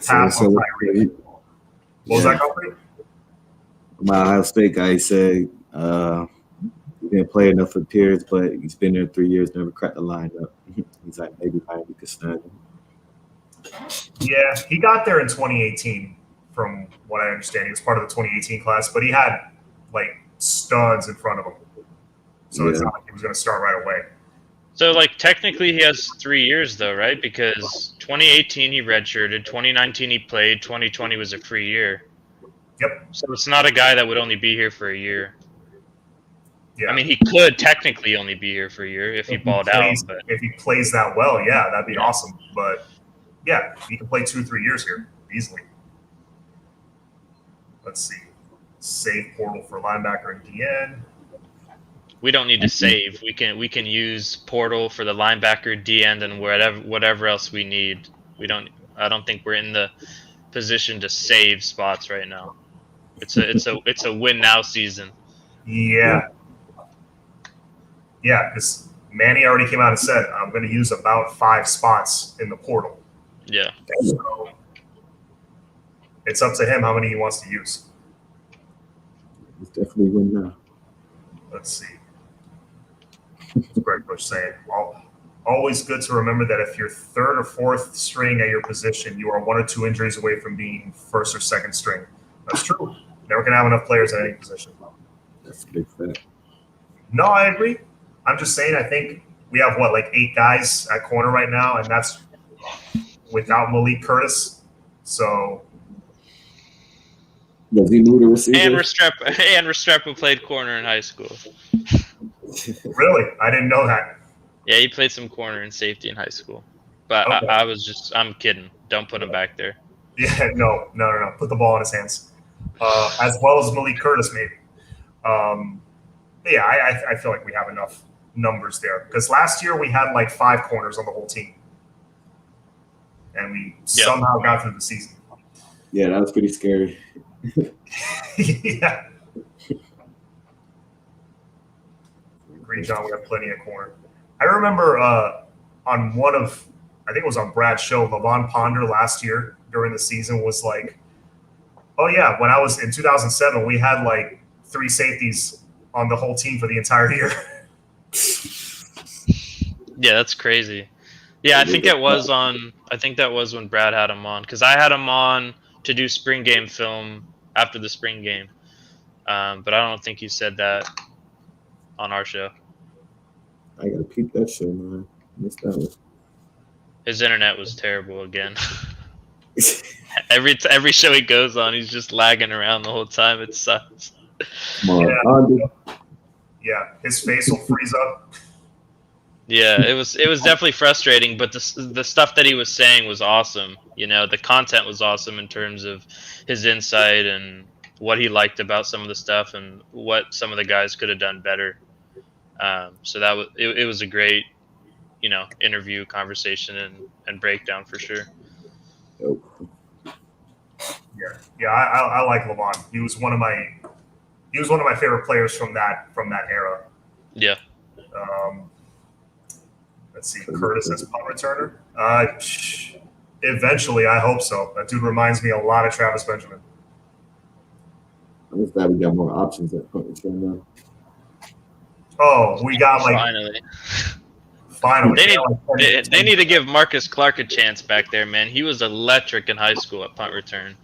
Pass on Tyree. What was that company? My Ohio State guy said he didn't play enough for peers, but he's been there 3 years, never cracked the line up. He's like, maybe we could snag him. Yeah, he got there in 2018, from what I understand. He was part of the 2018 class, but he had like studs in front of him. So it's not like he was going to start right away. So, like, technically he has 3 years, though, right? Because 2018 he redshirted, 2019 he played, 2020 was a free year. Yep. So it's not a guy that would only be here for a year. Yeah. I mean, he could technically only be here for a year if he balled out. But if he plays that well, yeah, that'd be awesome. But, yeah, he can play 2-3 years here easily. Let's see. Save portal for linebacker and DN. We don't need to save. We can use portal for the linebacker, D end, and whatever else we need. I don't think we're in the position to save spots right now. It's a win now season. Yeah. Yeah, because Manny already came out and said, I'm going to use about 5 spots in the portal. Yeah. So it's up to him how many he wants to use. It's definitely win now. Let's see. Greg Bush saying, always good to remember that if you're third or fourth string at your position, you are 1 or 2 injuries away from being first or second string. That's true. Never can have enough players at any position. That's a big fact. No, I agree. I'm just saying, I think we have, like 8 guys at corner right now, and that's without Malik Curtis. So. Does he move the receiver? And Restrepo played corner in high school. Really? I didn't know that. Yeah, he played some corner and safety in high school. But okay. I'm kidding. Don't put him back there. Yeah, no. Put the ball in his hands. As well as Malik Curtis, maybe. Yeah, I feel like we have enough numbers there. Because last year we had like 5 corners on the whole team. And we somehow got through the season. Yeah, that was pretty scary. Yeah. Agree, John. We have plenty of corner. I remember on one of, I think it was on Brad's show, Levon Ponder last year during the season was like, oh yeah, when I was in 2007, we had like 3 safeties on the whole team for the entire year. Yeah, that's crazy. Yeah, I think that was when Brad had him on, because I had him on to do spring game film after the spring game. But I don't think he said that on our show. I gotta peep that show, man. Missed that one. His internet was terrible again. Every show he goes on, he's just lagging around the whole time. It sucks. Yeah, his face will freeze up. Yeah, it was definitely frustrating, but the stuff that he was saying was awesome. The content was awesome in terms of his insight and what he liked about some of the stuff and what some of the guys could have done better. So that was it was a great, interview, conversation, and breakdown for sure. Yeah, I like Levon. He was one of my favorite players from that era. Yeah. Let's see, Curtis as punt returner. Eventually, I hope so. That dude reminds me a lot of Travis Benjamin. I'm just glad we got more options at punt return now. Oh, we got finally. They need to give Marcus Clark a chance back there, man. He was electric in high school at punt return.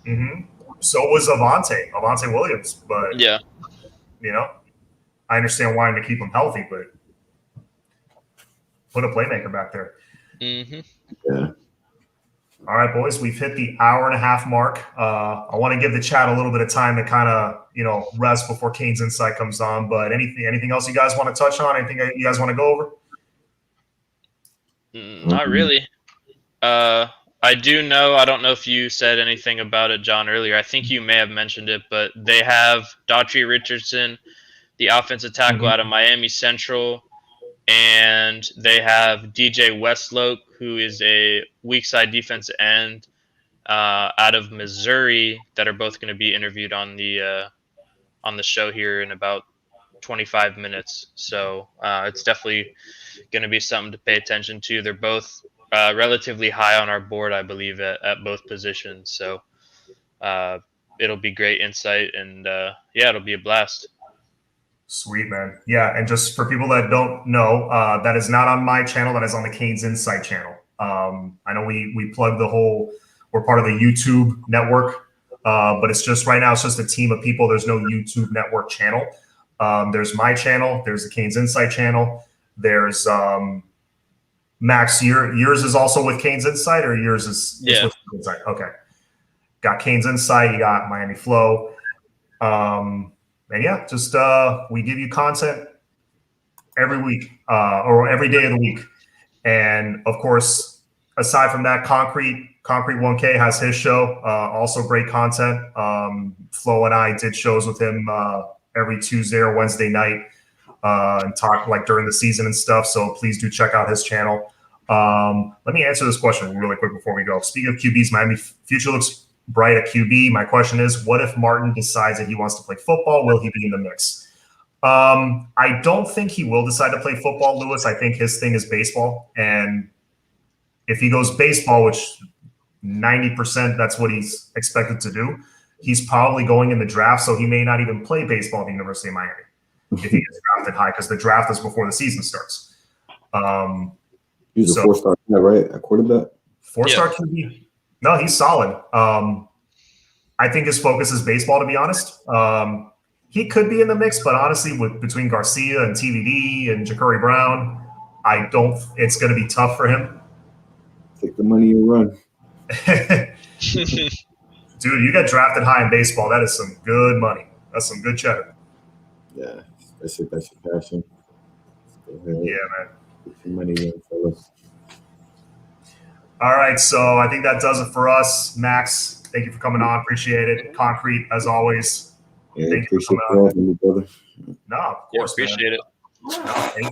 Mm-hmm. So was Avante Williams, but yeah, I understand wanting to keep him healthy, but put a playmaker back there. Mm-hmm. Yeah. All right, boys, we've hit the hour-and-a-half mark. I want to give the chat a little bit of time to kind of, rest before Canes Insight comes on. But anything else you guys want to touch on? Anything you guys want to go over? Not really. I do know, I don't know if you said anything about it, John, earlier. I think you may have mentioned it, but they have Daughtry Richardson, the offensive tackle out of Miami Central, and they have DJ Westloke, who is a weak side defensive end out of Missouri, that are both going to be interviewed on the show here in about 25 minutes. So it's definitely going to be something to pay attention to. They're both relatively high on our board, I believe, at both positions. So it'll be great insight, and it'll be a blast. Sweet, man. Yeah, and just for people that don't know, that is not on my channel. That is on the Canes Insight channel. I know we plug we're part of the YouTube network, but it's just right now, it's just a team of people. There's no YouTube network channel. There's my channel. There's the Canes Insight channel. There's Max. Yours is also with Canes Insight, or yours is with Canes Insight? Okay. Got Canes Insight. You got Miami Flow. And yeah, just we give you content every week or every day of the week. And of course, aside from that, Concrete 1K has his show, also great content. Flo and I did shows with him every Tuesday or Wednesday night and talk like during the season and stuff. So please do check out his channel. Let me answer this question really quick before we go. Speaking of QBs, Miami future looks bright at QB. My question is, what if Martin decides that he wants to play football? Will he be in the mix? I don't think he will decide to play football, Lewis. I think his thing is baseball. And if he goes baseball, which 90% that's what he's expected to do, he's probably going in the draft, so he may not even play baseball at the University of Miami if he gets drafted high, because the draft is before the season starts. He's a 4-star, right? A quarterback? 4-star QB. No, he's solid. I think his focus is baseball, to be honest. He could be in the mix, but honestly, between Garcia and TVD and Ja'Cory Brown, it's going to be tough for him. Take the money and run. Dude, you got drafted high in baseball. That is some good money. That's some good cheddar. Yeah, that's your passion. Yeah, man. Get your money in, fellas. All right, so I think that does it for us. Max, thank you for coming on. Appreciate it. Concrete, as always. Yeah, thank appreciate you having me, brother. No, of course, appreciate it. No,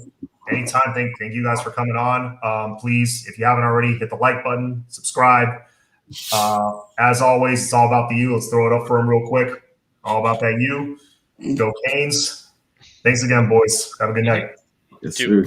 anytime. Thank you guys for coming on. Please, if you haven't already, hit the like button, subscribe. As always, it's all about the U. Let's throw it up for him real quick. All about that U. Go Canes. Thanks again, boys. Have a good night. Yes, sir.